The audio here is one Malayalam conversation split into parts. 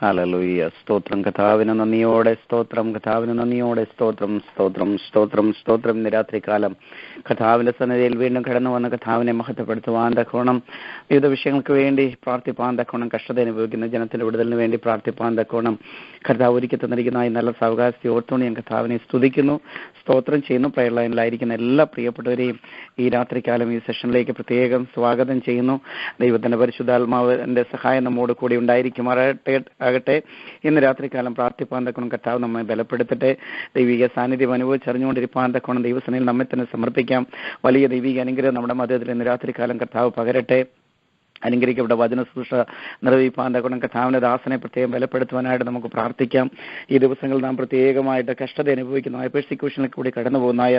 ഹല്ലേലൂയ. സ്തോത്രം കർത്താവിന് നന്ദിയോടെ സ്തോത്രം, കർത്താവിന് നന്ദിയോടെ സ്തോത്രം, സ്തോത്രം, സ്തോത്രം, സ്തോത്രം. ഇന്ന് രാത്രികാലം കർത്താവിന്റെ സന്നിധിയിൽ വീണ്ടും കടന്നു വന്ന കർത്താവിനെ മഹത്വപ്പെടുത്തുവാൻ തക്കോണം, വിവിധ വിഷയങ്ങൾക്ക് വേണ്ടി പ്രാർത്ഥിപ്പാൻ തക്കോണം, കഷ്ടത അനുഭവിക്കുന്ന ജനത്തിന്റെ വിടുതലിന് വേണ്ടി പ്രാർത്ഥിപ്പാൻ തക്കോണം കർത്താവ് ഒരുക്കി തന്നിരിക്കുന്ന ഈ നല്ല സാവകാശത്തെ ഓർത്തുകൊണ്ട് ഞാൻ കർത്താവിനെ സ്തുതിക്കുന്നു, സ്തോത്രം ചെയ്യുന്നു. പ്രയർ ലൈനിലായിരിക്കുന്ന എല്ലാ പ്രിയപ്പെട്ടവരെയും ഈ രാത്രികാലം ഈ സെഷനിലേക്ക് പ്രത്യേകം സ്വാഗതം ചെയ്യുന്നു. ദൈവത്തിന്റെ പരിശുദ്ധാത്മാവിന്റെ സഹായം നമ്മോട് കൂടി ഉണ്ടായിരിക്കുമാറാകട്ടെ. ഇന്ന് രാത്രികാലം പ്രാർത്ഥിപ്പാൻ തക്കണം കർത്താവ് നമ്മെ ബലപ്പെടുത്തട്ടെ. ദൈവിക സാന്നിധ്യം അനുഭവിച്ചറിഞ്ഞുകൊണ്ടിരിപ്പാൻ തക്കണം ദൈവസനയിൽ നമ്മെ തന്നെ സമർപ്പിക്കാം. വലിയ ദൈവിക അനുഗ്രഹം നമ്മുടെ മധ്യത്തിൽ ഇന്ന് രാത്രികാലം കർത്താവ് പകരട്ടെ. അനുഗ്രഹിക്കപ്പെട്ട വചന ശുശ്രൂഷ നിർവഹിപ്പാൻ തക്കണം കർത്താവിന്റെ ദാസനെ പ്രത്യേകം ബലപ്പെടുത്തുവാനായിട്ട് നമുക്ക് പ്രാർത്ഥിക്കാം. ഈ ദിവസങ്ങളിൽ നാം പ്രത്യേകമായിട്ട് കഷ്ടത അനുഭവിക്കുന്നതായ പെർസിക്യൂഷനിൽ കൂടി കടന്നു പോകുന്നതായ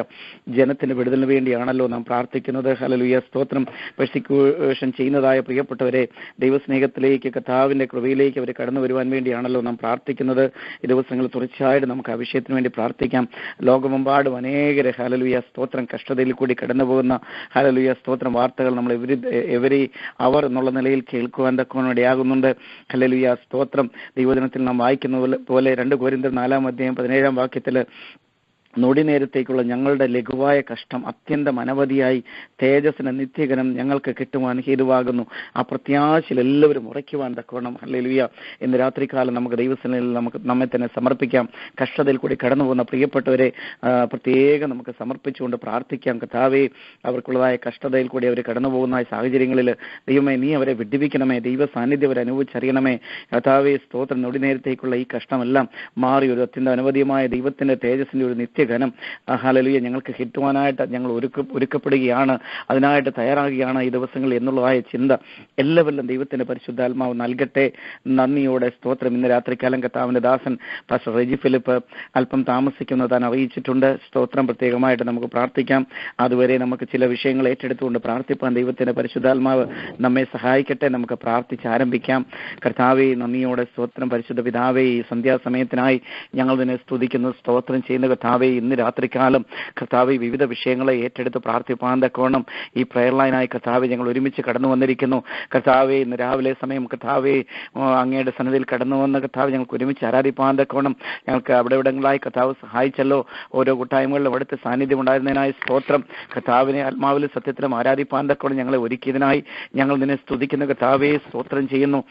ജനത്തിന്റെ വിടുതലിന് വേണ്ടിയാണല്ലോ നാം പ്രാർത്ഥിക്കുന്നത്. ഹല്ലേലൂയ, സ്തോത്രം. പെർസിക്യൂഷൻ ചെയ്യുന്നതായ പ്രിയപ്പെട്ടവരെ ദൈവസ്നേഹത്തിലേക്ക്, കർത്താവിന്റെ കൃപയിലേക്ക് അവർ കടന്നു വരുവാൻ വേണ്ടിയാണല്ലോ നാം പ്രാർത്ഥിക്കുന്നത്. ഈ ദിവസങ്ങളിൽ തീർച്ചയായിട്ടും നമുക്ക് ആ വിഷയത്തിന് വേണ്ടി പ്രാർത്ഥിക്കാം. ലോകമെമ്പാടും അനേകരെ ഹല്ലേലൂയ സ്തോത്രം കഷ്ടതയിൽ കൂടി കടന്നു പോകുന്ന ഹല്ലേലൂയ സ്തോത്രം വാർത്തകൾ നമ്മൾ അവർ എന്നുള്ള നിലയിൽ കേൾക്കുവാൻ തക്കവണ്ണം ഇടയാകുന്നുണ്ട്. ഹല്ലേലൂയ സ്തോത്രം. ദൈവദിനത്തിൽ നാം വായിക്കുന്ന പോലെ 2 കൊരിന്ത്യർ 4:17 നൊടി നേരത്തേക്കുള്ള ഞങ്ങളുടെ ലഘുവായ കഷ്ടം അത്യന്തം അനവധിയായി തേജസ്സിന് നിത്യഗനം ഞങ്ങൾക്ക് കിട്ടുവാൻ ഹേതുവാകുന്നു. ആ പ്രത്യാശയിൽ എല്ലാവരും ഉറയ്ക്കുവാൻ തക്കവണ്ണം ഹല്ലേലൂയ ഇന്ന് രാത്രികാലം നമുക്ക് ദൈവസന്നിധിയിൽ നമുക്ക് നമ്മെ തന്നെ സമർപ്പിക്കാം. കഷ്ടതയിൽ കൂടി കടന്നു പോകുന്ന പ്രിയപ്പെട്ടവരെ പ്രത്യേകം നമുക്ക് സമർപ്പിച്ചുകൊണ്ട് പ്രാർത്ഥിക്കാം. കർത്താവേ, അവർക്കുള്ളതായ കഷ്ടതയിൽ കൂടി അവർ കടന്നു പോകുന്ന സാഹചര്യങ്ങളിൽ ദൈവമേ നീ അവരെ വിടുവിക്കണമേ. ദൈവ സാന്നിധ്യം അവരെ അനുഭവിച്ചറിയണമേ. കർത്താവേ സ്തോത്രം. നൊടി നേരത്തേക്കുള്ള ഈ കഷ്ടമെല്ലാം മാറി ഒരു അത്യന്തം അനവധിയമായ ദൈവത്തിന്റെ തേജസ്സിന്റെ ഒരു നിത്യഘനം ഹല്ലേലൂയ ഞങ്ങൾക്ക് കിട്ടുവാനായിട്ട് ഞങ്ങൾ ഒരുക്കപ്പെടുകയാണ്, അതിനായിട്ട് തയ്യാറാകുകയാണ് ഈ ദിവസങ്ങളിൽ എന്നുള്ളതായ ചിന്ത എല്ലാവരിലും ദൈവത്തിന്റെ പരിശുദ്ധാത്മാവ് നൽകട്ടെ. നന്ദിയോടെ സ്തോത്രം. ഇന്ന് രാത്രികാലം കർത്താവിന്റെ ദാസൻ പാസ്റ്റർ റെജി ഫിലിപ്പ് അല്പം താമസിക്കുന്നത് താൻ അറിയിച്ചിട്ടുണ്ട്. സ്തോത്രം. പ്രത്യേകമായിട്ട് നമുക്ക് പ്രാർത്ഥിക്കാം. അതുവരെ നമുക്ക് ചില വിഷയങ്ങൾ ഏറ്റെടുത്തുകൊണ്ട് പ്രാർത്ഥിപ്പാൻ ദൈവത്തിന്റെ പരിശുദ്ധാത്മാവ് നമ്മെ സഹായിക്കട്ടെ. നമുക്ക് പ്രാർത്ഥിച്ച് ആരംഭിക്കാം. കർത്താവേ, നന്ദിയോടെ സ്തോത്രം. പരിശുദ്ധ പിതാവേ, ഈ സന്ധ്യാസമയത്തിനായി ഞങ്ങൾ നിന്നെ സ്തുതിക്കുന്നു, സ്തോത്രം ചെയ്യുന്ന കർത്താവേ. ഇന്ന് രാത്രികാലം കർത്താവേ വിവിധ വിഷയങ്ങളെ ഏറ്റെടുത്ത് പ്രാർത്ഥിപ്പാൻ തക്കവണ്ണം ഈ പ്രയർ ലൈനായി കർത്താവേ ഞങ്ങൾ ഒരുമിച്ച് കടന്നു വന്നിരിക്കുന്നു. കർത്താവേ, ഇന്ന് രാവിലെ സമയം കർത്താവേ അങ്ങയുടെ സന്നിധിയിൽ കടന്നു വന്ന കർത്താവ് ഞങ്ങൾക്ക് ഒരുമിച്ച് ആരാധിപ്പാൻ തക്കവണ്ണം ഞങ്ങൾക്ക് അവിടെ ഇവിടങ്ങളായി കർത്താവ് സഹായിച്ചല്ലോ. ഓരോ കൂട്ടായ്മകളിലും അവിടുത്തെ സാന്നിധ്യം ഉണ്ടായിരുന്നതിനായി സ്തോത്രം. കർത്താവിനെ ആത്മാവിലും സത്യത്തിലും ആരാധിപ്പാൻ തക്കവണ്ണം ഞങ്ങളെ ഒരുക്കിയതിനായി ഞങ്ങൾ നിന്നെ സ്തുതിക്കുന്ന കർത്താവേ സ്തോത്രം ചെയ്യുന്നു.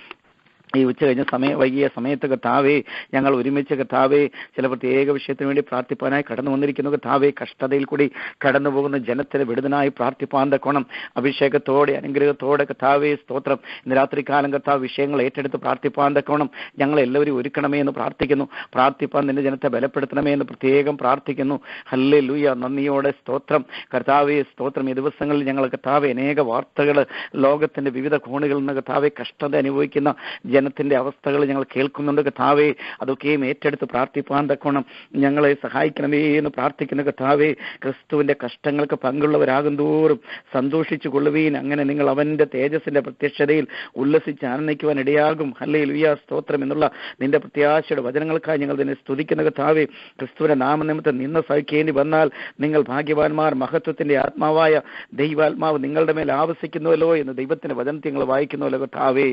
ഈ ഉച്ച കഴിഞ്ഞ വൈകിയ സമയത്ത് കർത്താവേ ഞങ്ങൾ ഒരുമിച്ച് കർത്താവേ ചില പ്രത്യേക വിഷയത്തിന് വേണ്ടി പ്രാർത്ഥിപ്പാനായി കടന്നു വന്നിരിക്കുന്നു. കർത്താവേ, കഷ്ടതയിൽ കൂടി കടന്നു പോകുന്ന ജനത്തിന് വിടുതനായി പ്രാർത്ഥിപ്പാൻ തക്കോണം അഭിഷേകത്തോടെ അനുഗ്രഹത്തോടെ കർത്താവേ സ്തോത്രം. ഇന്ന് രാത്രികാലം കർത്താവ് വിഷയങ്ങൾ ഏറ്റെടുത്ത് പ്രാർത്ഥിപ്പാൻ തക്കോണം ഞങ്ങളെല്ലാവരും ഒരുക്കണമേ എന്ന് പ്രാർത്ഥിക്കുന്നു. പ്രാർത്ഥിപ്പാൻ നിന്റെ ജനത്തെ ബലപ്പെടുത്തണമേ എന്ന് പ്രത്യേകം പ്രാർത്ഥിക്കുന്നു. ഹല്ലേലൂയ, നന്ദിയോടെ സ്തോത്രം. കർത്താവേ സ്തോത്രം. ഈ ദിവസങ്ങളിൽ ഞങ്ങൾ കർത്താവേ അനേക വാർത്തകൾ ലോകത്തിന്റെ വിവിധ കോണുകളിൽ നിന്ന് കർത്താവേ കഷ്ടത അനുഭവിക്കുന്ന ജനത്തിന്റെ അവസ്ഥകൾ ഞങ്ങൾ കേൾക്കുന്നുണ്ട്. കർത്താവേ, അതൊക്കെയും ഏറ്റെടുത്ത് പ്രാർത്ഥിപ്പാൻ തക്കോണം ഞങ്ങളെ സഹായിക്കണമേ എന്ന് പ്രാർത്ഥിക്കുന്ന കർത്താവേ, ക്രിസ്തുവിന്റെ കഷ്ടങ്ങൾക്ക് പങ്കുള്ളവരാകും തോറും സന്തോഷിച്ചു കൊള്ളുവീൻ. അങ്ങനെ നിങ്ങൾ അവന്റെ തേജസ്സിന്റെ പ്രത്യക്ഷതയിൽ ഉല്ലസിച്ച് ആനന്ദിക്കുവാൻ ഇടയാകും. ഹല്ലേലൂയ സ്തോത്രം എന്നുള്ള നിന്റെ പ്രത്യാശയുടെ വചനങ്ങൾക്കായി ഞങ്ങൾ നിന്നെ സ്തുതിക്കുന്ന കർത്താവേ, ക്രിസ്തുവിന്റെ നാമനിമിത്തം നിന്ന് സഹിക്കേണ്ടി വന്നാൽ നിങ്ങൾ ഭാഗ്യവാന്മാർ. മഹത്വത്തിന്റെ ആത്മാവായ ദൈവാത്മാവ് നിങ്ങളുടെ മേൽ ആവസിക്കുന്നുവല്ലോ എന്ന് ദൈവത്തിന്റെ വചനത്തിൽ ഞങ്ങൾ വായിക്കുന്നുവല്ലോ. കർത്താവേ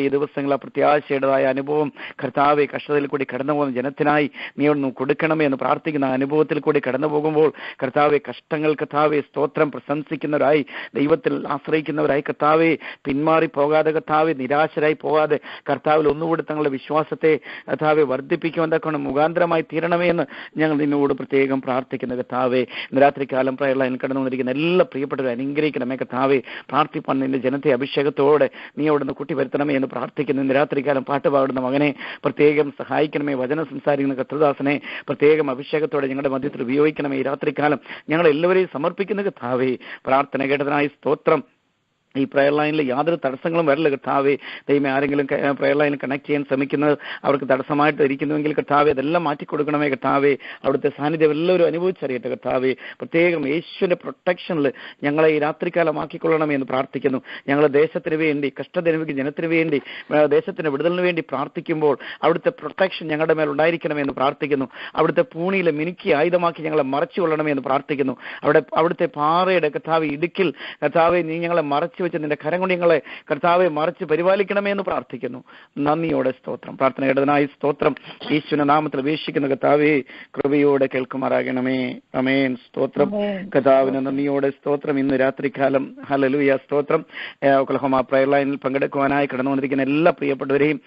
ഈ ദിവസം പ്രത്യാശയുടേതായ അനുഭവം കർത്താവെ കഷ്ടതയിൽ കൂടി കടന്നു പോകുന്ന ജനത്തിനായി നീ ഒന്ന് കൊടുക്കണമേ എന്ന് പ്രാർത്ഥിക്കുന്ന അനുഭവത്തിൽ കൂടി കടന്നു പോകുമ്പോൾ കർത്താവെ കഷ്ടങ്ങൾ കർത്താവെ സ്തോത്രം പ്രശംസിക്കുന്നവരായി ദൈവത്തിൽ ആശ്രയിക്കുന്നവരായി കർത്താവെ പിന്മാറി പോകാതെ കർത്താവെ നിരാശരായി പോകാതെ കർത്താവിൽ ഒന്നുകൂടി തങ്ങളുടെ വിശ്വാസത്തെ കർത്താവെ വർദ്ധിപ്പിക്കുവാൻ തക്കണം മുഖാന്തരമായി തീരണമേ എന്ന് ഞങ്ങൾ നിന്നോട് പ്രത്യേകം പ്രാർത്ഥിക്കുന്ന കർത്താവെ. രാത്രികാലം പ്രയർ ലൈനിൽ കടന്നു വന്നിരിക്കുന്ന എല്ലാ പ്രിയപ്പെട്ടവരെ അനുഗ്രഹിക്കണമേ കർത്താവെ. പ്രാർത്ഥിപ്പാൻ നിന്റെ ജനത്തെ അഭിഷേകത്തോടെ നീ അവിടുന്ന് കൂട്ടി വരുത്തണമേ എന്ന് പ്രാർത്ഥിക്കുന്നു. ഇന്ന് രാത്രികാലം പാട്ട് പാടുന്ന മകനെ പ്രത്യേകം സഹായിക്കണമേ. വചനം സംസാരിക്കുന്ന കർത്തൃദാസനെ പ്രത്യേകം അഭിഷേകത്തോടെ ഞങ്ങളുടെ മധ്യത്തിൽ ഉപയോഗിക്കണമേ. ഈ രാത്രികാലം ഞങ്ങൾ എല്ലാവരെയും സമർപ്പിക്കുന്ന കർത്താവേ, പ്രാർത്ഥന കേട്ടതിനായി സ്തോത്രം. ഈ പ്രയർ ലൈനിൽ യാതൊരു തടസ്സങ്ങളും വരില്ല കർത്താവേ. ദൈവമേ, ആരെങ്കിലും പ്രയർ ലൈനിൽ കണക്ട് ചെയ്യാൻ ശ്രമിക്കുന്നത് അവർക്ക് തടസ്സമായിട്ട് ഇരിക്കുന്നുവെങ്കിൽ കർത്താവേ അതെല്ലാം മാറ്റിക്കൊടുക്കണമേ കർത്താവേ. അവിടുത്തെ സാന്നിധ്യം എല്ലാവരും അനുഭവിച്ചറിയട്ടെ കർത്താവേ. പ്രത്യേകം യേശുവിന്റെ പ്രൊട്ടക്ഷനിൽ ഞങ്ങളെ ഈ രാത്രികാലമാക്കിക്കൊള്ളണമേ എന്ന് പ്രാർത്ഥിക്കുന്നു. ഞങ്ങൾ ദേശത്തിന് വേണ്ടി കഷ്ടത അനുഭവിക്കുന്ന ജനത്തിന് വേണ്ടി ദേശത്തിന്റെ വിടുതലിന് വേണ്ടി പ്രാർത്ഥിക്കുമ്പോൾ അവിടുത്തെ പ്രൊട്ടക്ഷൻ ഞങ്ങളുടെ മേൽ ഉണ്ടായിരിക്കണമേ എന്ന് പ്രാർത്ഥിക്കുന്നു. അവിടുത്തെ പൂണിയിലെ മിനുക്കി ആയുധമാക്കി ഞങ്ങളെ മറച്ചു കൊള്ളണമേ എന്ന് പ്രാർത്ഥിക്കുന്നു. അവിടുത്തെ പാറയുടെ കർത്താവ് ഇടുക്കിൽ കർത്താവെ നീ ഞങ്ങളെ മറച്ച് വെച്ച് നിന്റെ കരം കൊണ്ട് ഞങ്ങളെ കർത്താവെ മറച്ച് പരിപാലിക്കണമേ എന്ന് പ്രാർത്ഥിക്കുന്നു. നന്ദിയോടെ സ്തോത്രം. പ്രാർത്ഥന കേട്ടതിനായി സ്തോത്രം. യേശുവിന്റെ നാമത്തിൽ അപേക്ഷിക്കുന്ന കർത്താവേ കൃപയോടെ കേൾക്കുമാറാകണമേ. ആമേൻ. സ്തോത്രം. കർത്താവിന് നന്ദിയോടെ സ്തോത്രം. ഇന്ന് രാത്രികാലം ഹല്ലേലൂയ സ്തോത്രം. ഒക്ലഹോമ പ്രയർ ലൈനിൽ പങ്കെടുക്കുവാനായി കടന്നു വന്നിരിക്കുന്ന എല്ലാ പ്രിയപ്പെട്ടവരെയും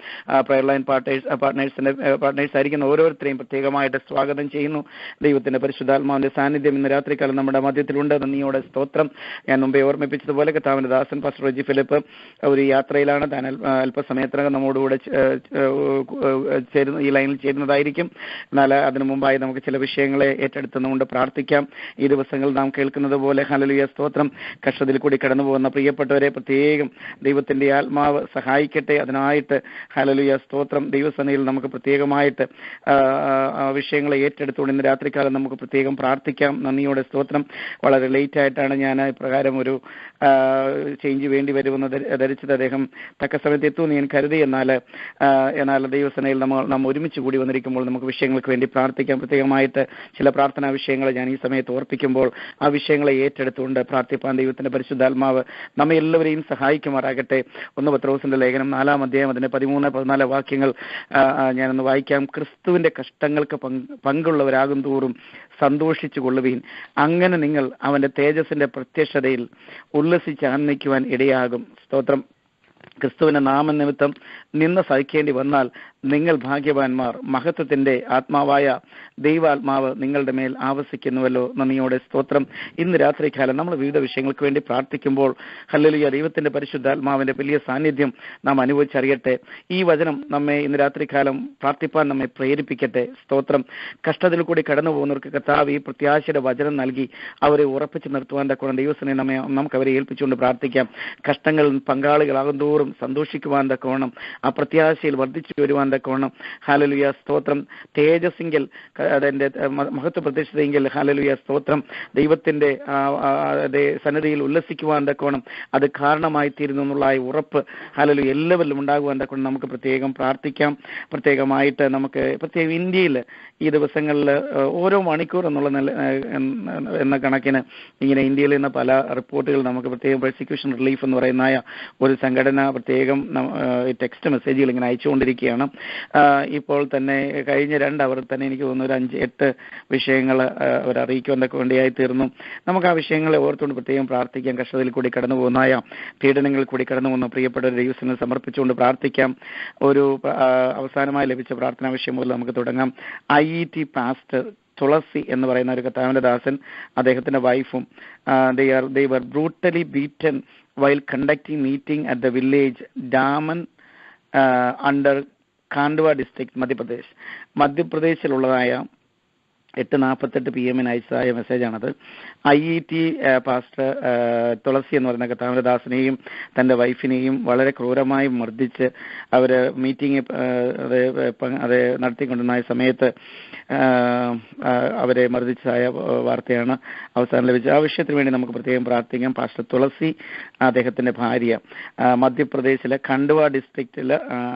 പ്രയർ ലൈൻ പാർട്ട്നേഴ്സ് ആയിരിക്കുന്ന ഓരോരുത്തരെയും പ്രത്യേകമായിട്ട് സ്വാഗതം ചെയ്യുന്നു. ദൈവത്തിന്റെ പരിശുദ്ധാത്മാവിന്റെ സാന്നിധ്യം ഇന്ന് രാത്രികാലം നമ്മുടെ മധ്യത്തിലുണ്ട്. നന്ദിയോടെ സ്തോത്രം. ഞാൻ മുമ്പേ ഓർമ്മിപ്പിച്ചതുപോലെ കർത്താവിന്റെ ദാസൻ പാസ്റ്റർ റോജി ഫിലിപ്പ് ഒരു യാത്രയിലാണ്. താൻ അല്പസമയത്തിനകം നമ്മോടുകൂടെ ഈ ലൈനിൽ ചേരുന്നതായിരിക്കും. എന്നാൽ അതിനു മുമ്പായി നമുക്ക് ചില വിഷയങ്ങളെ ഏറ്റെടുത്തുകൊണ്ട് പ്രാർത്ഥിക്കാം. ഈ ദിവസങ്ങൾ നാം കേൾക്കുന്നത് പോലെ ഹല്ലേലൂയ സ്തോത്രം, കഷ്ടത്തിൽ കൂടി കടന്നു പോകുന്ന പ്രിയപ്പെട്ടവരെ പ്രത്യേകം ദൈവത്തിന്റെ ആത്മാവ് സഹായിക്കട്ടെ. അതിനായിട്ട് ഹല്ലേലൂയ സ്തോത്രം ദൈവസന്നിധിയിൽ നമുക്ക് പ്രത്യേകമായിട്ട് വിഷയങ്ങളെ ഏറ്റെടുത്തുകൊണ്ട് ഇന്ന് രാത്രികാലം നമുക്ക് പ്രത്യേകം പ്രാർത്ഥിക്കാം. നന്ദിയോടെ സ്തോത്രം. വളരെ ലേറ്റ് ആയിട്ടാണ് ഞാൻ ഇപ്രകാരം ഒരു ചേഞ്ച് വേണ്ടി വരുമെന്ന് ധരിച്ചത്. അദ്ദേഹം തക്ക സമയത്ത് എത്തുമെന്ന് ഞാൻ കരുതി. എന്നാൽ ദൈവസേനയിൽ നാം ഒരുമിച്ച് കൂടി വന്നിരിക്കുമ്പോൾ നമുക്ക് വിഷയങ്ങൾക്ക് വേണ്ടി പ്രാർത്ഥിക്കാം. പ്രത്യേകമായിട്ട് ചില പ്രാർത്ഥനാ വിഷയങ്ങൾ ഞാൻ ഈ സമയത്ത് ഓർപ്പിക്കുമ്പോൾ ആ വിഷയങ്ങളെ ഏറ്റെടുത്തുകൊണ്ട് പ്രാർത്ഥിപ്പാൻ ദൈവത്തിന്റെ പരിശുദ്ധാത്മാവ് നമ്മെ എല്ലാവരെയും സഹായിക്കുമാറാകട്ടെ. 1 പത്രോസിന്റെ ലേഖനം 4-ാം അധ്യായം അതിന്റെ 13-14 വാക്യങ്ങൾ ഞാനൊന്ന് വായിക്കാം. ക്രിസ്തുവിന്റെ കഷ്ടങ്ങൾക്ക് പങ്കുള്ളവരാകും തോറും സന്തോഷിച്ചു കൊള്ളുവീൻ. അങ്ങനെ നിങ്ങൾ അവന്റെ തേജസ്സിന്റെ പ്രത്യക്ഷതയിൽ ഉല്ലസിച്ച് ആനന്ദിക്കുവാൻ ഇടയാകും. സ്തോത്രം. ക്രിസ്തുവിന്റെ നാമനിമിത്തം നിന്ന് സഹിക്കേണ്ടി വന്നാൽ നിങ്ങൾ ഭാഗ്യവാന്മാർ. മഹത്വത്തിന്റെ ആത്മാവായ ദൈവാത്മാവ് നിങ്ങളുടെ മേൽ ആവസിക്കുന്നുവല്ലോ. നന്ദിയോടെ സ്തോത്രം. ഇന്ന് രാത്രികാലം നമ്മൾ വിവിധ വിഷയങ്ങൾക്ക് വേണ്ടി പ്രാർത്ഥിക്കുമ്പോൾ ഹല്ലേലൂയ ദൈവത്തിന്റെ പരിശുദ്ധാത്മാവിന്റെ വലിയ സാന്നിധ്യം നാം അനുഭവിച്ചറിയട്ടെ. ഈ വചനം നമ്മെ ഇന്ന് രാത്രികാലം പ്രാർത്ഥിപ്പാൻ നമ്മെ പ്രേരിപ്പിക്കട്ടെ. സ്തോത്രം. കഷ്ടത്തിൽ കൂടി കടന്നു പോകുന്നവർക്ക് കർത്താവ് ഈ പ്രത്യാശയുടെ വചനം നൽകി അവരെ ഉറപ്പിച്ച് നിർത്തുവാൻ തക്കോണം ദൈവത്തിനെ നമുക്ക് അവരെ ഏൽപ്പിച്ചുകൊണ്ട് പ്രാർത്ഥിക്കാം. കഷ്ടങ്ങൾ പങ്കാളികളാകും തോറും സന്തോഷിക്കുവാൻ തക്കോണം, ആ പ്രത്യാശയിൽ വർദ്ധിച്ചു വരുവാൻ തക്കോണം. ഹല്ലേലൂയ സ്തോത്രം. തേജസ്സിങ്കിൽ അതിന്റെ മഹത്വ പ്രത്യക്ഷതയെങ്കിൽ ഹല്ലേലൂയ സ്തോത്രം ദൈവത്തിന്റെ സന്നിധിയിൽ ഉല്ലസിക്കുവാൻ തക്കോണം അത് കാരണമായി തീരുന്നു എന്നുള്ള ഉറപ്പ് ഹല്ലേലൂയ എല്ലാവരിലും ഉണ്ടാകുവാൻ തക്കോണം നമുക്ക് പ്രത്യേകം പ്രാർത്ഥിക്കാം. പ്രത്യേകമായിട്ട് നമുക്ക് പ്രത്യേകം ഇന്ത്യയിൽ ഈ ദിവസങ്ങളിൽ ഓരോ മണിക്കൂർ എന്ന കണക്കിന് ഇങ്ങനെ ഇന്ത്യയിൽ നിന്ന് പല റിപ്പോർട്ടുകൾ നമുക്ക് പ്രത്യേകം പ്രോസിക്യൂഷൻ റിലീഫ് എന്ന് പറയുന്ന ഒരു സംഘടന പ്രത്യേകം ടെക്സ്റ്റ് മെസ്സേജുകൾ ഇങ്ങനെ അയച്ചുകൊണ്ടിരിക്കുകയാണ്. ഇപ്പോൾ തന്നെ കഴിഞ്ഞ 2 അവർ തന്നെ എനിക്ക് തോന്നുന്നു ഒരു 5-8 വിഷയങ്ങൾ അവർ അറിയിക്കുവാനൊക്കെ വേണ്ടിയായി തീർന്നു. നമുക്ക് ആ വിഷയങ്ങളെ ഓർത്തുകൊണ്ട് പ്രത്യേകം പ്രാർത്ഥിക്കാം. കഷ്ടതയിൽ കൂടി കടന്നു പോകുന്ന പീഡനങ്ങളിൽ കൂടി കടന്നു പോകുന്ന പ്രിയപ്പെട്ടവരുടെ ദൈവത്തിന് സമർപ്പിച്ചുകൊണ്ട് പ്രാർത്ഥിക്കാം. ഒരു അവസാനമായി ലഭിച്ച പ്രാർത്ഥനാ വിഷയം മുതൽ നമുക്ക് തുടങ്ങാം. IET പാസ്റ്റർ തുളസി എന്ന് പറയുന്ന ഒരു കർത്താവിന്റെ ദാസൻ അദ്ദേഹത്തിന്റെ വൈഫും they were brutally beaten while conducting meeting at the village Daman under Khandwa district, മധ്യപ്രദേശിലുള്ളതായ 8:48 PM അയച്ചായ മെസ്സേജാണത്. IET പാസ്റ്റർ തുളസി എന്ന് പറയുന്ന കർത്താവിന്റെ ദാസനെയും തന്റെ വൈഫിനെയും വളരെ ക്രൂരമായി മർദ്ദിച്ച് അവര് മീറ്റിംഗ് അത് നടത്തിക്കൊണ്ടിരുന്ന സമയത്ത് അവരെ മർദ്ദിച്ചതായ വാർത്തയാണ് അവസാനം ലഭിച്ചത്. ആ വിഷയത്തിന് വേണ്ടി നമുക്ക് പ്രത്യേകം പ്രാർത്ഥിക്കാം. പാസ്റ്റർ തുളസി അദ്ദേഹത്തിന്റെ ഭാര്യ മധ്യപ്രദേശിലെ ഖണ്ഡ്വ ഡിസ്ട്രിക്റ്റിൽ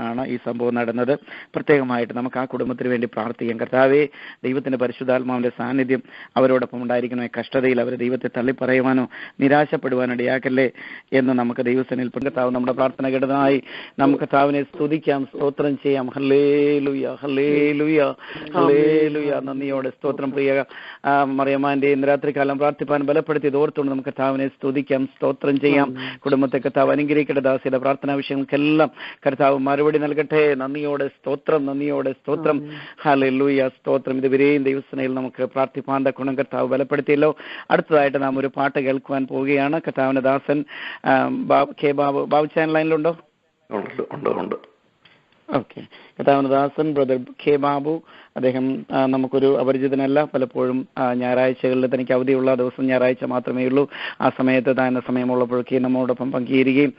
ആണ് ഈ സംഭവം നടന്നത്. പ്രത്യേകമായിട്ട് നമുക്ക് ആ കുടുംബത്തിന് വേണ്ടി പ്രാർത്ഥിക്കാം. കർത്താവേ ദൈവത്തിന്റെ പരിശുദ്ധാത്മാവിന്റെ സാന്നിധ്യം അവരോടൊപ്പം ഉണ്ടായിരിക്കണമേ. കഷ്ടതയിൽ അവർ ദൈവത്തെ തള്ളിപ്പറയുവാനോ നിരാശപ്പെടുവാനോ ഇടയാക്കല്ലേ എന്ന് നമുക്ക് ദൈവസേനയിൽ പങ്കെടുത്താവും. നമ്മുടെ പ്രാർത്ഥന കേട്ടതായി നമുക്ക് കർത്താവിനെ സ്തുതിക്കാം, സ്തോത്രം ചെയ്യാം. ഹല്ലേലൂയ ഹല്ലേലൂയ ഹല്ലേലൂയ. നന്ദിയോടെ സ്തോത്രം. പ്രിയ മറിയമ്മാന്റെ ഇന്ന് രാത്രികാലം പ്രാർത്ഥിപ്പാൻ ബലപ്പെടുത്തി ഓർത്തുകൊണ്ട് നമുക്ക് കർത്താവിനെ സ്തുതിക്കാം, സ്തോത്രം ചെയ്യാം. കുടുംബത്തെ കർത്താവ് അനുഗ്രഹിക്കട്ടെ. ദാസിയുടെ പ്രാർത്ഥനാ വിഷയങ്ങൾക്കെല്ലാം കർത്താവ് മറുപടി നൽകട്ടെ. നന്ദിയോടെ സ്തോത്രം, നന്ദിയോടെ സ്തോത്രം. ഹല്ലേലൂയ സ്തോത്രം. ഇതുവരെയും ദൈവസേനയിൽ നമുക്ക് പ്രാർത്ഥിപ്പാൻ ഗുണം കർത്താവ് ബലപ്പെടുത്തിയല്ലോ. അടുത്തതായിട്ട് നാം ഒരു പാട്ട് കേൾക്കുവാൻ പോവുകയാണ്. കർത്താവിന്റെ ദാസൻ ബാബു ചാനൽ ലൈനിലുണ്ടോ? ഓക്കെ. കർത്താവിന്റെ ദാസൻ ബ്രദർ കെ ബാബു, അദ്ദേഹം നമുക്കൊരു അപരിചിതനല്ല. പലപ്പോഴും ഞായറാഴ്ചകളിൽ തനിക്ക് അവധിയുള്ള ദിവസം ഞായറാഴ്ച മാത്രമേ ഉള്ളൂ. ആ സമയത്ത് താൻ സമയമുള്ളപ്പോഴൊക്കെ നമ്മോടൊപ്പം പങ്കുചേരുകയും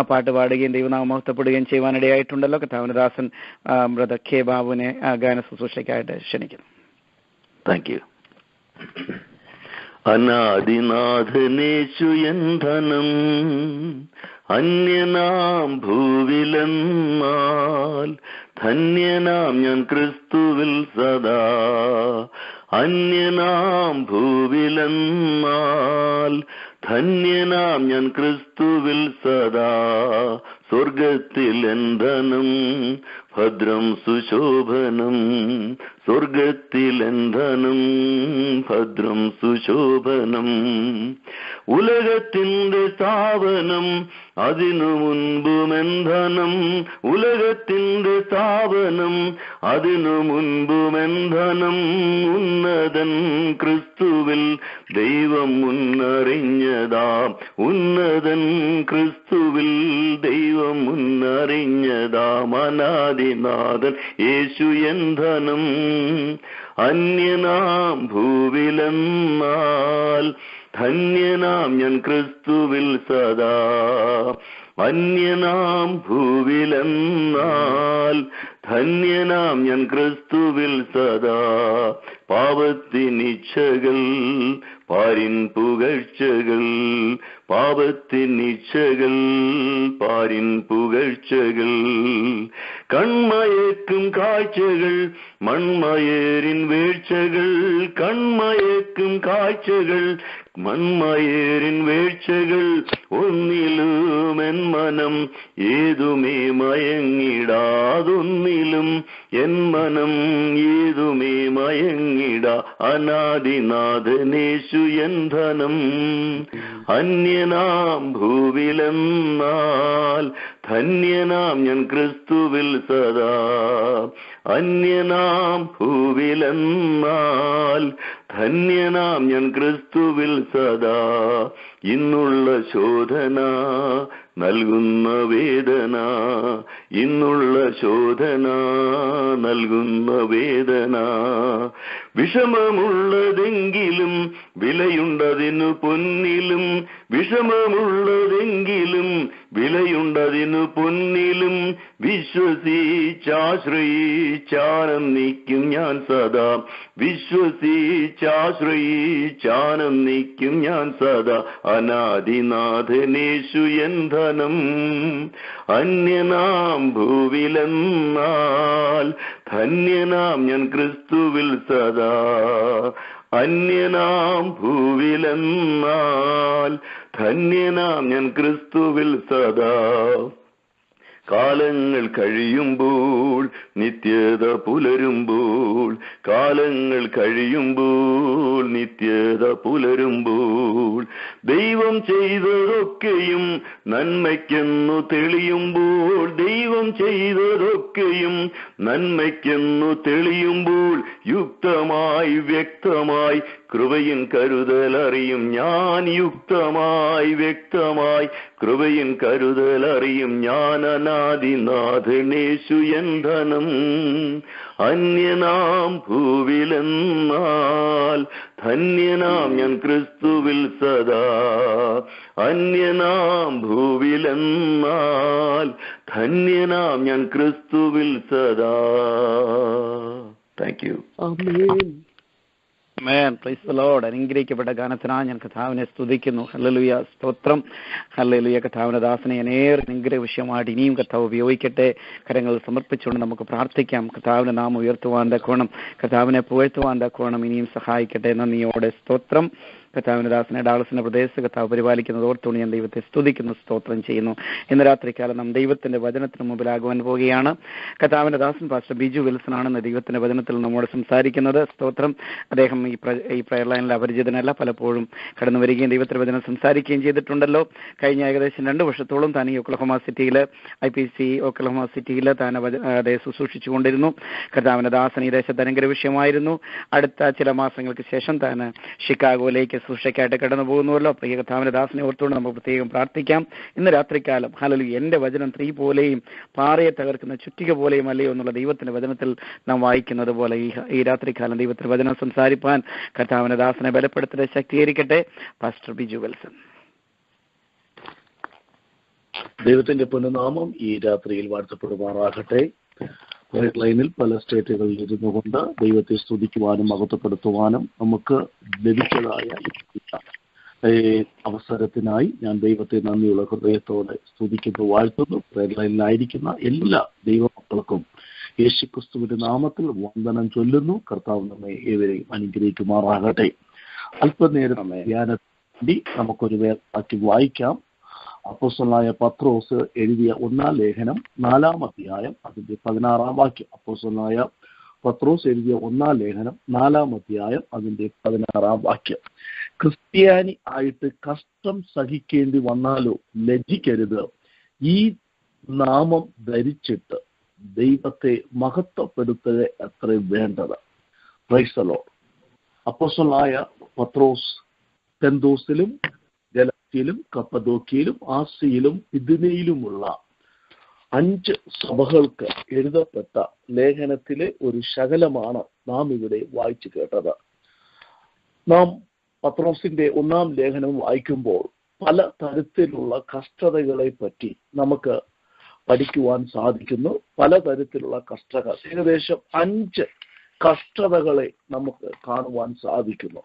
പാട്ട് പാടുകയും ദൈവനാമം മഹത്വപ്പെടുകയും ചെയ്യുവാനിടയായിട്ടുണ്ടല്ലോ. കർത്താവിന്റെ ദാസൻ ബ്രദർ കെ ബാബുവിനെ ഗാന ശുശ്രൂഷയ്ക്കായിട്ട് ക്ഷണിക്കുന്നു. Thank you. അനാദിനാഥനേശു ധനം അന്യനാം ഭൂവിലെന്നാൽ ധന്യനാം ഞാൻ ക്രിസ്തുവിൽ സദാ. അന്യനാം ഭൂവിലെന്നാൽ ധന്യനാം ഞാൻ ക്രിസ്തുവിൽ സദാ, സ്വർഗത്തിൽ എന്ധനം ഭദ്രം സുശോഭനം, സ്വർഗത്തിൽ എന്ധനം ഭദ്രം സുശോഭനം. ഉലകത്തിന്റെ സ്ഥാപനം അതിനു മുൻപുമെന്ധനം, ഉലകത്തിന്റെ സ്ഥാപനം അതിനു മുൻപുമെന്ധനം. ഉന്നതൻ ക്രിസ്തുവിൽ ദൈവം മുന്നറിഞ്ഞതാം, ഉന്നതൻ ക്രിസ്തുവിൽ ദൈവം മുന്നറിഞ്ഞതാം. അനാദിനാഥൻ യേശു എന്ധനം, അന്യനാം ഭൂവിലെന്നാൽ ധന്യനാം ഞാൻ ക്രിസ്തുവിൽ സദാ. അന്യനാം ഭൂവിലെന്നാൽ ധന്യനാം ഞാൻ ക്രിസ്തുവിൽ സദാ. പാപത്തിനിച്ഛകൾ പാരിൻ പുകഴ്ചകൾ, പാപത്തിനിച്ഛകൾ പാരിൻ പുകഴ്ചകൾ. കൺമയക്കും കാഴ്ചകൾ മൺമയേറിൻ വീഴ്ചകൾ, കൺമയക്കും കാഴ്ചകൾ മൺമയേറിൻ വീഴ്ചകൾ. ഒന്നിലും എൻ മനം ഏതുമേ മയങ്ങിടാതൊന്നിലും എൻ മനം ഏതുമേ മയങ്ങിടാ. അനാദിനാഥനേശു എന്ധനം, അന്യനാം ഭൂവിലെന്നാൽ ധന്യനാം ഞാൻ ക്രിസ്തുവിൽ സദാ. അന്യനാം ഭൂവിലെന്നാൽ ധന്യനാം ഞാൻ ക്രിസ്തുവിൽ സദാ. ഇന്നുള്ള ശോധന നൽകുന്ന വേദന, ഇന്നുള്ള ശോധന നൽകുന്ന വേദന. വിഷമമുള്ളതെങ്കിലും വിലയുണ്ടതിനു പൊന്നിലും, വിഷമമുള്ളതെങ്കിലും വിലയുണ്ടതിനു പൊന്നിലും. വിശ്വസിച്ചാശ്രയിച്ചാനന്ദിക്കും ഞാൻ സദാ, വിശ്വസിച്ചാശ്രയിച്ചാനന്ദിക്കും ഞാൻ സദാ. അനാദിനാഥനേശു എന്ധനം, അന്യനാം ഭൂവിലെന്നാൽ ധന്യനാം ഞാൻ ക്രിസ്തുവിൽ സദാ. അന്യനാം ഭൂവിലെന്നാൽ ധന്യനാം ഞാൻ ക്രിസ്തുവിൽ സദാ. കാലങ്ങൾ കഴിയുമ്പോൾ നിത്യത പുലരുമ്പോൾ, കാലങ്ങൾ കഴിയുമ്പോൾ നിത്യത പുലരുമ്പോൾ. ദൈവം ചെയ്തതൊക്കെയും നന്മയ്ക്കെന്നു തെളിയുമ്പോൾ, ദൈവം ചെയ്തതൊക്കെയും നന്മയ്ക്കെന്നു തെളിയുമ്പോൾ. യുക്തമായി വ്യക്തമായി കൃപയിൻ കരുതലറിയും ഞാൻ, യുക്തമായി വ്യക്തമായി കൃപയിൻ കരുതലറിയും ഞാൻ. അനാദിനാഥനേശു എന്ധനം, അന്യനാം ഭൂവിലെന്നാൽ ധന്യനാം ഞാൻ ക്രിസ്തുവിൽ സദാ. അന്യനാം ഭൂവിലെന്നാൽ ധന്യനാം ഞാൻ ക്രിസ്തുവിൽ സദാ. Thank you. Amen. Praise the Lord. അനുഗ്രഹിക്കപ്പെട്ട ഗാനത്തിനായി ഞാൻ കർത്താവിനെ സ്തുതിക്കുന്നു. ഹല്ലേലൂയ, സ്തോത്രം. ഹല്ലേലൂയ. കർത്താവിന്റെ ദാസനെ അനേകം അനുഗ്രഹ വിഷയമായിട്ട് ഇനിയും കർത്താവ് ഉപയോഗിക്കട്ടെ. കരങ്ങൾ സമർപ്പിച്ചുകൊണ്ട് നമുക്ക് പ്രാർത്ഥിക്കാം. കർത്താവിന്റെ നാമം ഉയർത്തുവാൻ തക്കോണം, കർത്താവിനെ പുകഴ്ത്തുവാൻ തക്കോണം ഇനിയും സഹായിക്കട്ടെ. നന്ദിയോടെ സ്തോത്രം. കർത്താവിന്റെ ദാസനെ ഡാളസിന്റെ പ്രദേശത്ത് കർത്താവ് പരിപാലിക്കുന്നത് ഓർത്തുകൊണ്ട് ഞാൻ ദൈവത്തെ സ്തുതിക്കുന്നു, സ്തോത്രം ചെയ്യുന്നു. ഇന്ന് രാത്രിക്കാലം നാം ദൈവത്തിന്റെ വചനത്തിന് മുമ്പിലാകുവാൻ പോവുകയാണ്. കർത്താവിന്റെ ദാസൻ പാസ്റ്റർ ബിജു വിൽസൺ ആണ് ദൈവത്തിന്റെ വചനത്തിൽ നമ്മോട് സംസാരിക്കുന്നത്. സ്തോത്രം. അദ്ദേഹം ഈ പ്രയർ ലൈനിൽ അപരിചിതനല്ല, പലപ്പോഴും കടന്നു വരികയും ദൈവത്തിന്റെ വചനം സംസാരിക്കുകയും ചെയ്തിട്ടുണ്ടല്ലോ. കഴിഞ്ഞ ഏകദേശം 2 വർഷത്തോളം താൻ ഈ ഒക്ലഹോമ സിറ്റിയിൽ IPC ഒക്ലഹോമ സിറ്റിയിൽ താൻ ശുശ്രൂഷിച്ചുകൊണ്ടിരുന്നു. കർത്താവിന്റെ ദാസൻ ഈ ദേശത്ത് അനുഗ്രഹ വിഷയമായിരുന്നു. അടുത്ത ചില മാസങ്ങൾക്ക് ശേഷം താൻ ഷിക്കാഗോയിലേക്ക് ശുശ്രൂഷയ്ക്കായിട്ട് കടന്നു പോകുന്നുവല്ലോ. പ്രിയ കർത്താവിന്റെ ദാസനെ ഓർത്തുകൊണ്ട് നമുക്ക് പ്രത്യേകം പ്രാർത്ഥിക്കാം. ഇന്ന് രാത്രികാലം ഹല്ലേലൂയ, എന്റെ വചനം തീ പോലെയും പാറയെ തകർക്കുന്ന ചുറ്റിക പോലെയും അല്ലയോ എന്നുള്ള ദൈവത്തിന്റെ വചനത്തിൽ നാം വായിക്കുന്നത് പോലെ ഈ രാത്രികാലം ദൈവത്തിന്റെ വചനം സംസാരിപ്പാൻ കർത്താവിന്റെ ദാസനെ ബലപ്പെടുത്തട്ടെ, ശക്തീകരിക്കട്ടെ. Pastor Biju Wilson. ദൈവത്തിന്റെ പുനഃനാമം ഈ രാത്രിയിൽ വാഴ്ത്തപ്പെടുമാറാകട്ടെ. റെഡ് ലൈനിൽ പല സ്റ്റേറ്റുകളിൽ ഇരുന്നു കൊണ്ട് ദൈവത്തെ സ്തുതിക്കുവാനും മഹത്വപ്പെടുത്തുവാനും നമുക്ക് ലഭിച്ചതായ അവസരത്തിനായി ഞാൻ ദൈവത്തെ നന്ദിയുള്ള ഹൃദയത്തോടെ സ്തുതിക്കുന്നു, വാഴ്ത്തുന്നു. റെഡ് ലൈനിലായിരിക്കുന്ന എല്ലാ ദൈവമക്കൾക്കും യേശുക്രിസ്തുവിന്റെ നാമത്തിൽ വന്ദനം ചൊല്ലുന്നു. കർത്താവ് നമ്മെ ഏവരെയും അനുഗ്രഹിക്കുമാറാകട്ടെ. അല്പനേരം വേണ്ടി നമുക്കൊരു വേദവാക്യം വായിക്കാം. അപ്പോസ്തലനായ പത്രോസ് എഴുതിയ 1-ാം ലേഖനം 4-ാം അധ്യായം അതിന്റെ 16-ാം വാക്യം. അപ്പോസ്തലനായ പത്രോസ് എഴുതിയ 1-ാം ലേഖനം 4-ാം അധ്യായം അതിന്റെ 16-ാം വാക്യം. ക്രിസ്ത്യാനി ആയിട്ട് കഷ്ടം സഹിക്കേണ്ടി വന്നാലോ ലജ്ജിക്കരുത്. ഈ നാമം ധരിച്ചിട്ട് ദൈവത്തെ മഹത്വപ്പെടുത്തുക അത്ര വേണ്ടത്. Praise the Lord. അപ്പോസ്തലനായ പത്രോസ് പെന്തോസിലും ഗലാത്യയിലും കപ്പദോക്യയിലും ആസിയയിലും ബിഥുനിയയിലുമുള്ള 5 സഭകൾക്ക് എഴുതപ്പെട്ട ലേഖനത്തിലെ ഒരു ശകലമാണ് നാം ഇവിടെ വായിച്ചു കേട്ടത്. നാം പത്രോസിന്റെ 1-ാം ലേഖനം വായിക്കുമ്പോൾ പല തരത്തിലുള്ള കഷ്ടതകളെ പറ്റി നമുക്ക് പഠിക്കുവാൻ സാധിക്കുന്നു. പലതരത്തിലുള്ള കഷ്ടതകൾ, ഏകദേശം 5 കഷ്ടതകളെ നമുക്ക് കാണുവാൻ സാധിക്കുന്നു.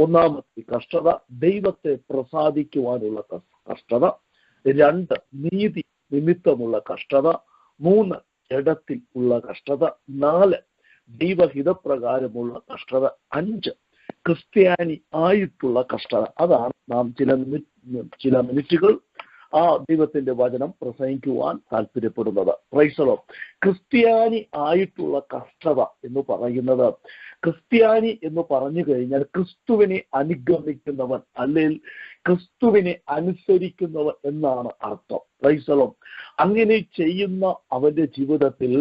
ഒന്നാമത്തെ കഷ്ടത ദൈവത്തെ പ്രസാദിക്കുവാനുള്ള കഷ്ടത. 2 നീതി നിമിത്തമുള്ള കഷ്ടത. 3 ജഡത്തിൽ ഉള്ള കഷ്ടത. 4 ദൈവഹിതപ്രകാരമുള്ള കഷ്ടത. 5 ക്രിസ്ത്യാനി ആയിട്ടുള്ള കഷ്ടത. അതാണ് നാം ചില മിനിറ്റുകൾ ആ ദൈവത്തിന്റെ വചനം പ്രസംഗിക്കുവാൻ താല്പര്യപ്പെടുന്നത്. Price the Lord. ക്രിസ്ത്യാനി ആയിട്ടുള്ള കഷ്ടത എന്ന് പറയുന്നത്, ക്രിസ്ത്യാനി എന്ന് പറഞ്ഞു കഴിഞ്ഞാൽ ക്രിസ്തുവിനെ അനുഗമിക്കുന്നവൻ അല്ലെങ്കിൽ ക്രിസ്തുവിനെ അനുസരിക്കുന്നവൻ എന്നാണ് അർത്ഥം. Price the Lord. അങ്ങനെ ചെയ്യുന്ന അവന്റെ ജീവിതത്തിൽ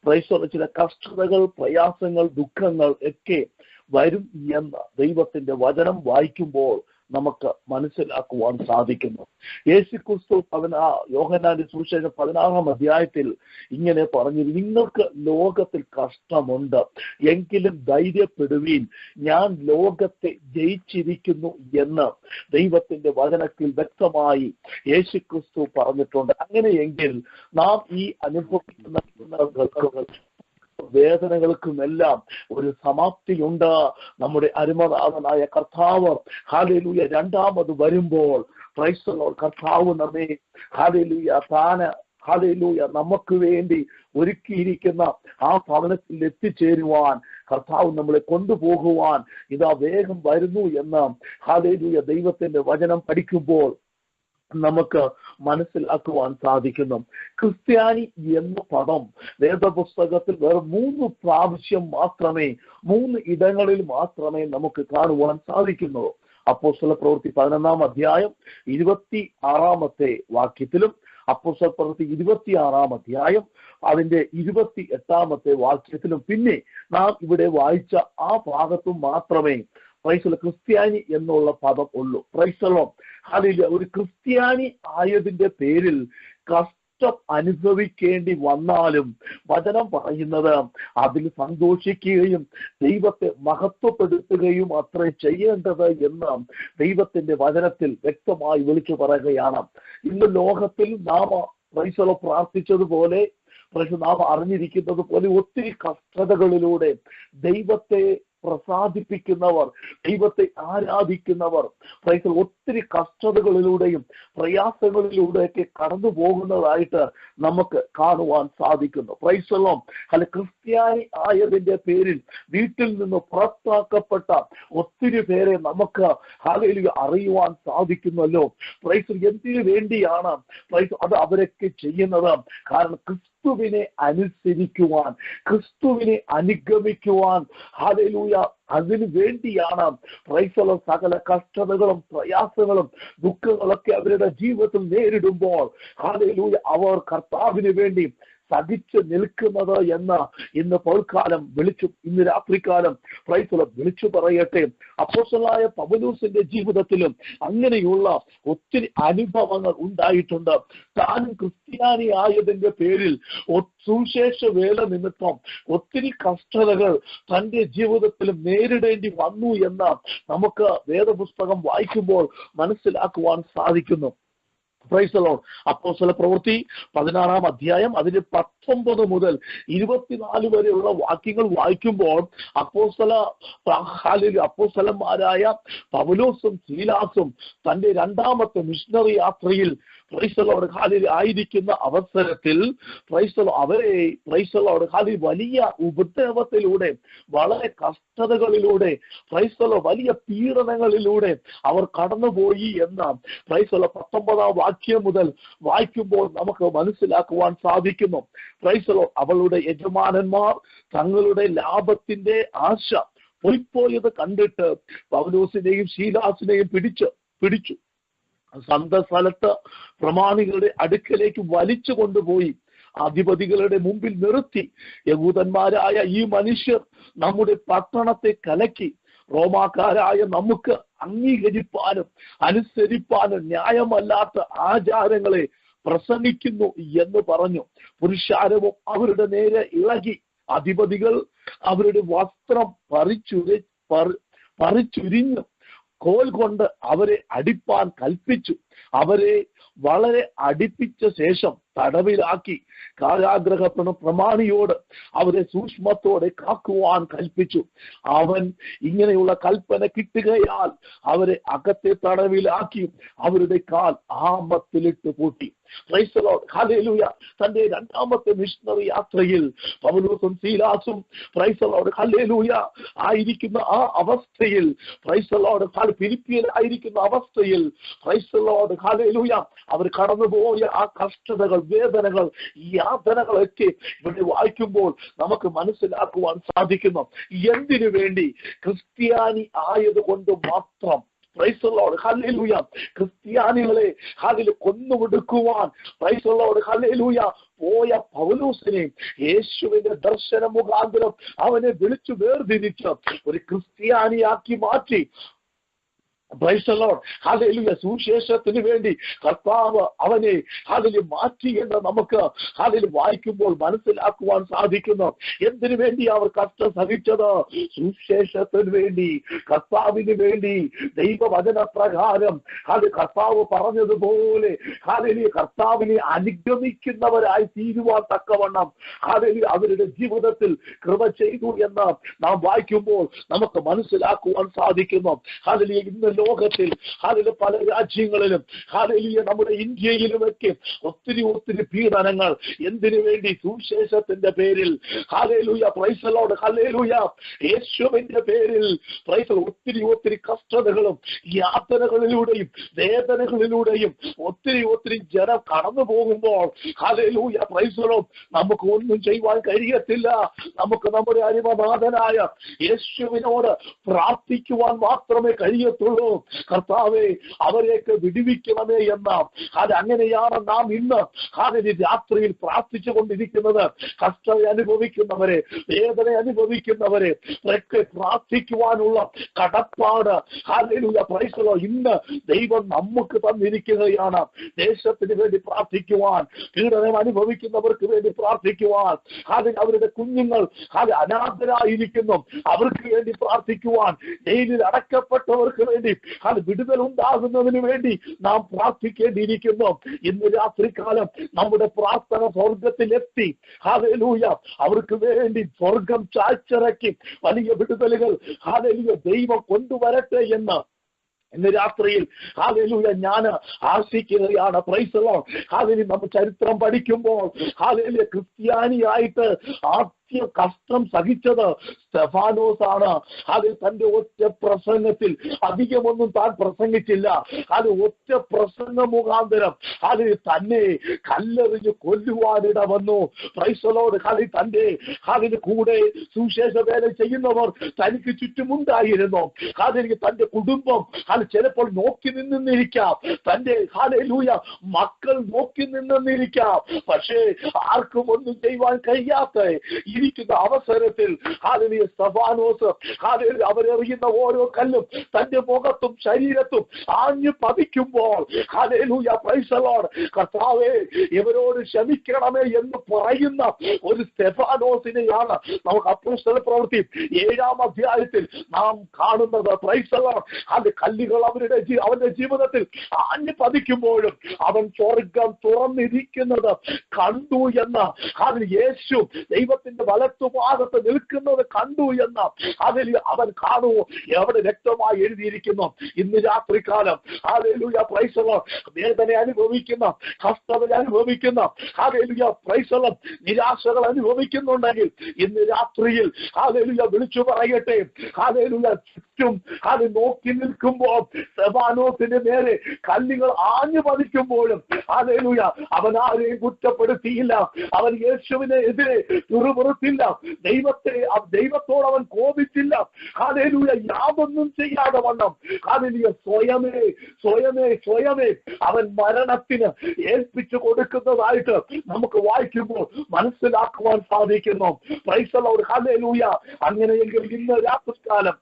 പ്രൈസ് ദി ലോർഡ് ചില കഷ്ടതകൾ, പ്രയാസങ്ങൾ, ദുഃഖങ്ങൾ ഒക്കെ വരും എന്ന് ദൈവത്തിന്റെ വചനം വായിക്കുമ്പോൾ നമുക്ക് മനസ്സിലാക്കുവാൻ സാധിക്കുന്നു. യേശുക്രിസ്തു യോഹന്നാന്റെ സുവിശേഷം 16-ാം അധ്യായത്തിൽ ഇങ്ങനെ പറഞ്ഞു, നിങ്ങൾക്ക് ലോകത്തിൽ കഷ്ടമുണ്ട്, എങ്കിലും ധൈര്യപ്പെടുവീൻ, ഞാൻ ലോകത്തെ ജയിച്ചിരിക്കുന്നു എന്ന് ദൈവത്തിന്റെ വചനത്തിൽ വ്യക്തമായി യേശുക്രിസ്തു പറഞ്ഞിട്ടുണ്ട്. അങ്ങനെയെങ്കിൽ നാം ഈ അനുഭവിക്കുന്ന വേദനകൾക്കുമെല്ലാം ഒരു സമാപ്തിയുണ്ട്. നമ്മുടെ അരുമനാഥനായ കർത്താവ് ഹല്ലേലൂയ രണ്ടാമത് വരുമ്പോൾ പ്രൈസ് ദി ലോർഡ് കർത്താവ് നമ്മെ ഹല്ലേലൂയ ഹല്ലേലൂയ നമുക്ക് വേണ്ടി ഒരുക്കിയിരിക്കുന്ന ആ ഭവനത്തിൽ എത്തിച്ചേരുവാൻ കർത്താവ് നമ്മളെ കൊണ്ടുപോകുവാൻ ഇതാ വേഗം വരുന്നു എന്ന് ഹല്ലേലൂയ ദൈവത്തിന്റെ വചനം പഠിക്കുമ്പോൾ നമുക്ക് മനസ്സിലാക്കുവാൻ സാധിക്കുന്നു. ക്രിസ്ത്യാനി എന്ന പദം വേദപുസ്തകത്തിൽ വേറെ 3 പ്രാവശ്യം മാത്രമേ, 3 ഇടങ്ങളിൽ മാത്രമേ നമുക്ക് കാണുവാൻ സാധിക്കുന്നു. അപ്പോസ്തല പ്രവൃത്തി 11-ാം അധ്യായം 26-ാമത്തെ വാക്യത്തിലും, അപ്പോസ്തല പ്രവൃത്തി 26-ാം അധ്യായം അതിന്റെ 28-ാമത്തെ വാക്യത്തിലും, പിന്നെ നാം ഇവിടെ വായിച്ച ആ ഭാഗത്തും മാത്രമേ പ്രൈസ് ക്രിസ്ത്യാനി എന്നുള്ള പദം ഉള്ളൂ. പ്രൈസ് അതിൽ ഒരു ക്രിസ്ത്യാനി ആയതിന്റെ പേരിൽ കഷ്ടം അനുഭവിക്കേണ്ടി വന്നാലും വചനം പറയുന്നത് അതിൽ സന്തോഷിക്കുകയും ദൈവത്തെ മഹത്വപ്പെടുത്തുകയും അത്ര ചെയ്യേണ്ടത് എന്ന് ദൈവത്തിന്റെ വചനത്തിൽ വ്യക്തമായി വിളിച്ചു പറയുകയാണ്. ഇന്ന് ലോകത്തിൽ നാം പ്രൈസ് പ്രാർത്ഥിച്ചതുപോലെ, നാം അറിഞ്ഞിരിക്കുന്നത് പോലെ ഒത്തിരി കഷ്ടതകളിലൂടെ ദൈവത്തെ പ്രസാദിപ്പിക്കുന്നവർ, ദൈവത്തെ ആരാധിക്കുന്നവർ ഒത്തിരി കഷ്ടതകളിലൂടെയും പ്രയാസങ്ങളിലൂടെയൊക്കെ കടന്നു പോകുന്നതായിട്ട് നമുക്ക് കാണുവാൻ സാധിക്കുന്നു. Praise the Lord. അല്ല, ക്രിസ്ത്യാനി ആയതിന്റെ പേരിൽ വീട്ടിൽ നിന്ന് പുറത്താക്കപ്പെട്ട ഒത്തിരി പേരെ നമുക്ക് ഹല്ലേലൂയ അറിയുവാൻ സാധിക്കുന്നല്ലോ. പ്രൈസ് എന്തിനു വേണ്ടിയാണ് അത് അവരൊക്കെ ചെയ്യുന്നത്? കാരണം ക്രിസ്തുവിനെ അനുസരിക്കുവാൻ, ക്രിസ്തുവിനെ അനുഗമിക്കുവാൻ ഹല്ലേലൂയ അതിനു വേണ്ടിയാണ് പ്രൈസ് സകല കഷ്ടതകളും പ്രയാസങ്ങളും ദുഃഖങ്ങളൊക്കെ അവരുടെ ജീവിതത്തിൽ നേരിടുമ്പോൾ ഹല്ലേലൂയ അവർ കർത്താവിന് വേണ്ടി സഹിച്ചു നിൽക്കുന്നത് എന്ന് ഇന്ന് പൗൽക്കാലം ഇന്ന് രാത്രികാലം പ്രൈസ് വിളിച്ചു പറയട്ടെ. അപ്പോസ്തലനായ പൗലോസിന്റെ ജീവിതത്തിലും അങ്ങനെയുള്ള ഒത്തിരി അനുഭവങ്ങൾ ഉണ്ടായിട്ടുണ്ട്. താനും ക്രിസ്ത്യാനി ആയതിന്റെ പേരിൽ സുവിശേഷ വേല നിമിത്തം ഒത്തിരി കഷ്ടതകൾ തന്റെ ജീവിതത്തിലും നേരിടേണ്ടി വന്നു എന്ന് നമുക്ക് വേദപുസ്തകം വായിക്കുമ്പോൾ മനസ്സിലാക്കുവാൻ സാധിക്കുന്നു. Praise the Lord. അപ്പോസ്തല പ്രവൃത്തി 16-ാം അധ്യായം അതിന്റെ 19 മുതൽ 24 വരെയുള്ള വാക്യങ്ങൾ വായിക്കുമ്പോൾ അപ്പോസ്തലന്മാരായ പൗലോസും സീലാസും തന്റെ 2ാമത്തെ മിഷണറി യാത്രയിൽ പ്രൈസലോട് ഹാലിൽ ആയിരിക്കുന്ന അവസരത്തിൽ അവരെ പ്രൈസലോട് ഹാലിൽ വലിയ ഉപദ്രവത്തിലൂടെ, വളരെ കഷ്ടതകളിലൂടെ, പ്രൈസലോ വലിയ പീഡനങ്ങളിലൂടെ അവർ കടന്നുപോയി എന്ന പ്രൈസലോ 19 വാക്യം മുതൽ വായിക്കുമ്പോൾ നമുക്ക് മനസ്സിലാക്കുവാൻ സാധിക്കുന്നു. പ്രൈസലോ അവളുടെ യജമാനന്മാർ തങ്ങളുടെ ലാഭത്തിന്റെ ആശ പൊയ്പോയത് കണ്ടിട്ട് പൗലോസിനെയും ശീലാസിനെയും പിടിച്ചു സന്തസ്ഥലത്ത് പ്രമാണികളുടെ അടുക്കലേക്ക് വലിച്ചു കൊണ്ടുപോയി അധിപതികളുടെ മുമ്പിൽ നിർത്തി, യഹൂദന്മാരായ ഈ മനുഷ്യർ നമ്മുടെ പട്ടണത്തെ കലക്കി റോമാക്കാരായ നമുക്ക് അംഗീകരിപ്പാനും അനുസരിപ്പാനും ന്യായമല്ലാത്ത ആചാരങ്ങളെ പ്രസംഗിക്കുന്നു എന്ന് പറഞ്ഞു. പുരുഷാരവും അവരുടെ നേരെ ഇളകി. അധിപതികൾ അവരുടെ വസ്ത്രം പറിച്ചുരിഞ്ഞു കോൽ കൊണ്ട് അവരെ അടിപ്പാൻ കൽപ്പിച്ചു. അവരെ വളരെ അടിപ്പിച്ച ശേഷം തടവിലാക്കി കാരാഗ്രഹ പ്രമാണിയോട് അവരെ സൂക്ഷ്മത്തോടെ കാക്കുവാൻ കൽപ്പിച്ചു. അവൻ ഇങ്ങനെയുള്ള കൽപ്പന കിട്ടുകയാൽ അവരെ അകത്തെ തടവിലാക്കി അവരുടെ കാൽ ആമത്തിലിട്ട് പൂട്ടി. Price the Lord, hallelujah. തന്റെ രണ്ടാമത്തെ മിഷണറി യാത്രയിൽ പൗലോസും ശീലാസും പ്രൈസ് ദി ലോർഡ് ഹല്ലേലൂയ ആയിരിക്കുന്ന ആ അവസ്ഥയിൽ, പ്രൈസ് ദി ലോർഡ് ഫിലിപ്പിയിൽ ആയിരിക്കുന്ന അവസ്ഥയിൽ, പ്രൈസ് ദി ലോർഡ് ഹല്ലേലൂയ അവർ കടന്നുപോയ ആ കഷ്ടതകൾ, വേദനകൾ, യാതനകളൊക്കെ ഇവിടെ വായിക്കുമ്പോൾ നമുക്ക് മനസ്സിലാക്കുവാൻ സാധിക്കുന്നു. എന്തിനു വേണ്ടി? ക്രിസ്ത്യാനി ആയതുകൊണ്ട് മാത്രം. Price the Lord hallelujah. ക്രിസ്ത്യാനികളെ അതിൽ കൊന്നുകൊടുക്കുവാൻ പ്രൈസ് ദി ലോർഡ് ഹല്ലേലൂയ പോയ പൗലോസിനെ യേശുവിന്റെ ദർശന മുഖാന്തരം അവനെ വിളിച്ചു വേർതിരിച്ച് ഒരു ക്രിസ്ത്യാനിയാക്കി മാറ്റി. Price the Lord hallelujah. സുവിശേഷത്തിന് വേണ്ടി കർത്താവ് അവനെ അതിൽ മാറ്റി എന്ന് നമുക്ക് അതിൽ വായിക്കുമ്പോൾ മനസ്സിലാക്കുവാൻ സാധിക്കുന്നു. എന്തിനു വേണ്ടി അവർ കഷ്ടം സഹിച്ചത്? സുവിശേഷത്തിന് വേണ്ടി, കർത്താവിന് വേണ്ടി. ദൈവവചന പ്രകാരം അത് കർത്താവ് പറഞ്ഞതുപോലെ ഹല്ലേലൂയ കർത്താവിനെ അനുഗമിക്കുന്നവരായി തീരുവാൻ തക്കവണ്ണം ഹല്ലേലൂയ അവരുടെ ജീവിതത്തിൽ കൃപ ചെയ്തു എന്ന് നാം വായിക്കുമ്പോൾ നമുക്ക് മനസ്സിലാക്കുവാൻ സാധിക്കുന്നു. ഹല്ലേലൂയ ഇന്ന് ലോകത്തിൽ അതിൽ പല രാജ്യങ്ങളിലും ഹല്ലേലൂയ നമ്മുടെ ഇന്ത്യയിലുമൊക്കെ ഒത്തിരി പീഡനങ്ങൾ. എന്തിനു വേണ്ടി? സുവിശേഷത്തിന്റെ പേരിൽ. Hallelujah praise the Lord hallelujah. യേശുവിന്റെ പേരിൽ പ്രൈസ് ഒത്തിരി കഷ്ടതകളും യാതനകളിലൂടെയും വേദനകളിലൂടെയും ഒത്തിരി ജനം കടന്നു പോകുമ്പോൾ ഹല്ലേലൂയ പ്രൈസ് ദി ലോർഡ് നമുക്ക് ഒന്നും ചെയ്യുവാൻ കഴിയത്തില്ല. നമുക്ക് നമ്മുടെ അരിമനാഥനായ യേശുവിനോട് പ്രാർത്ഥിക്കുവാൻ മാത്രമേ കഴിയത്തുള്ളൂ. കർത്താവേ അവരെയൊക്കെ വിടുവിക്കണമേ എന്ന അങ്ങനെയാണ് നാം ഇന്ന് അതിന് രാത്രിയിൽ പ്രാർത്ഥിച്ചു കൊണ്ടിരിക്കുന്നത്. കഷ്ടത അനുഭവിക്കുന്നവരെ, വേദന അനുഭവിക്കുന്നവരെ പ്രാർത്ഥിക്കുവാനുള്ള കടപ്പാട് ഹല്ലേലൂയ പ്രൈസ് ദി ലോർഡ് ഇന്ന് ദൈവം നമുക്ക് തന്നിരിക്കുകയാണ്. ദേശത്തിന് വേണ്ടി പ്രാർത്ഥിക്കുവാൻ, പീഡനം അനുഭവിക്കുന്നവർക്ക് വേണ്ടി പ്രാർത്ഥിക്കുവാൻ, അതിന് അവരുടെ കുഞ്ഞുങ്ങൾ അത് അനാഥരായിരിക്കുന്നു അവർക്ക് വേണ്ടി പ്രാർത്ഥിക്കുവാൻ, ജയിലിൽ അടക്കപ്പെട്ടവർക്ക് വേണ്ടി അത് വിടുതൽ ഉണ്ടാകുന്നതിന് വേണ്ടി നാം പ്രാർത്ഥിക്കേണ്ടിയിരിക്കുന്നു. ഇന്ന് രാത്രികാലം നമ്മുടെ പ്രാർത്ഥന സ്വർഗത്തിലെത്തി. ഹല്ലേലൂയ അവർക്ക് വേണ്ടി സ്വർഗം ചായ്ച്ചിറക്കി വലിയ വിടുതലുകൾ ഹല്ലേലൂയ ദൈവം കൊണ്ടുവരട്ടെ എന്ന് ഇന്ന് രാത്രിയിൽ ഹല്ലേലൂയ ഞാൻ ആശിക്കുകയാണ്. Praise the Lord. ഹല്ലേലൂയ നമ്മൾ ചരിത്രം പഠിക്കുമ്പോൾ ഹല്ലേലൂയ ക്രിസ്ത്യാനിയായിട്ട് കഷ്ടം സഹിച്ചത് സ്തെഫാനോസ് ആണ്. അത് തന്റെ ഒറ്റ പ്രസംഗത്തിൽ, അധികമൊന്നും താൻ പ്രസംഗിച്ചില്ല, അത് ഒറ്റ പ്രസംഗ മുഖാന്തരം അത് തന്നെ കല്ലെറിഞ്ഞ് കൊല്ലുവാനിട വന്നു. Price the Lord. തന്റെ അതിന് കൂടെ സുവിശേഷ വേല ചെയ്യുന്നവർ തനിക്ക് ചുറ്റുമുണ്ടായിരുന്നു. അതിന് തന്റെ കുടുംബം അത് ചിലപ്പോൾ നോക്കി നിന്നിരിക്കാം, തന്റെ ഹല്ലേലൂയ മക്കൾ നോക്കി നിന്നിരിക്കാം. പക്ഷേ ആർക്കും ഒന്നും ചെയ്യുവാൻ കഴിയാത്ത ഇരിക്കുന്ന അവസരത്തിൽ ഹല്ലേലൂയ സ്തെഫാനോസ് ഹല്ലേലൂയ അവരെറിയുന്ന ഓരോ കല്ലും തന്റെ മുഖത്തും ശരീരത്തും ആഞ്ഞു പതിക്കുമ്പോൾ ഹല്ലേലൂയ പ്രൈസ് ദി ലോർഡ് കർത്താവേ ഇവരോട് ക്ഷമിക്കണമേ എന്ന് പറയുന്ന ഒരു സ്തെഫാനോസിനെയാണ് നമുക്ക് അപ്പോസ്തല പ്രവൃത്തി 7-ാം അധ്യായത്തിൽ നാം കാണുന്നത്. Price the Lord. അത് കല്ലുകൾ അവന്റെ ജീവിതത്തിൽ ആഞ്ഞു പതിക്കുമ്പോഴും അവൻ സ്വർഗം തുറന്നിരിക്കുന്നത് കണ്ടു എന്ന് അതിൽ യേശു ദൈവത്തിന്റെ വലത്തുഭാഗത്ത് നിൽക്കുന്നത് കണ്ടു എന്ന് അതിൽ അവൻ കാണുമോ എവിടെ വ്യക്തമായി എഴുതിയിരിക്കുന്നു. ഇന്ന് രാത്രികാലം ഹല്ലേലൂയ പ്രൈസ് ദി ലോർഡ് വേദന അനുഭവിക്കുന്ന, കഷ്ടത അനുഭവിക്കുന്ന, ഹല്ലേലൂയ പ്രൈസ് ദി ലോർഡ് നിരാശകൾ അനുഭവിക്കുന്നുണ്ടെങ്കിൽ ഇന്ന് രാത്രിയിൽ ഹല്ലേലൂയ വിളിച്ചു പറയട്ടെ. ഹല്ലേലൂയ ചുറ്റും അത് നോക്കി നിൽക്കുമ്പോൾ സ്തെഫാനോസിന്റെ നേരെ കല്ലുകൾ ആഞ്ഞു പതിക്കുമ്പോഴും ഹല്ലേലൂയ അവൻ ആരെയും കുറ്റപ്പെടുത്തിയില്ല. അവൻ യേശുവിനെ എതിരെ പിറുപിറുത്തില്ല. ദൈവത്തോട് അവൻ കോപിച്ചില്ല. ഹല്ലേലൂയ യാതൊന്നും ചെയ്യാതെ വണ്ണം ഹല്ലേലൂയ സ്വയമേ അവൻ മരണത്തിന് ഏൽപ്പിച്ചു കൊടുക്കുന്നതായിട്ട് നമുക്ക് വായിക്കുമ്പോൾ മനസ്സിലാക്കുവാൻ സാധിക്കുന്നു. Praise the Lord hallelujah. അങ്ങനെയെങ്കിൽ ഇന്ന് രാത്രികാലം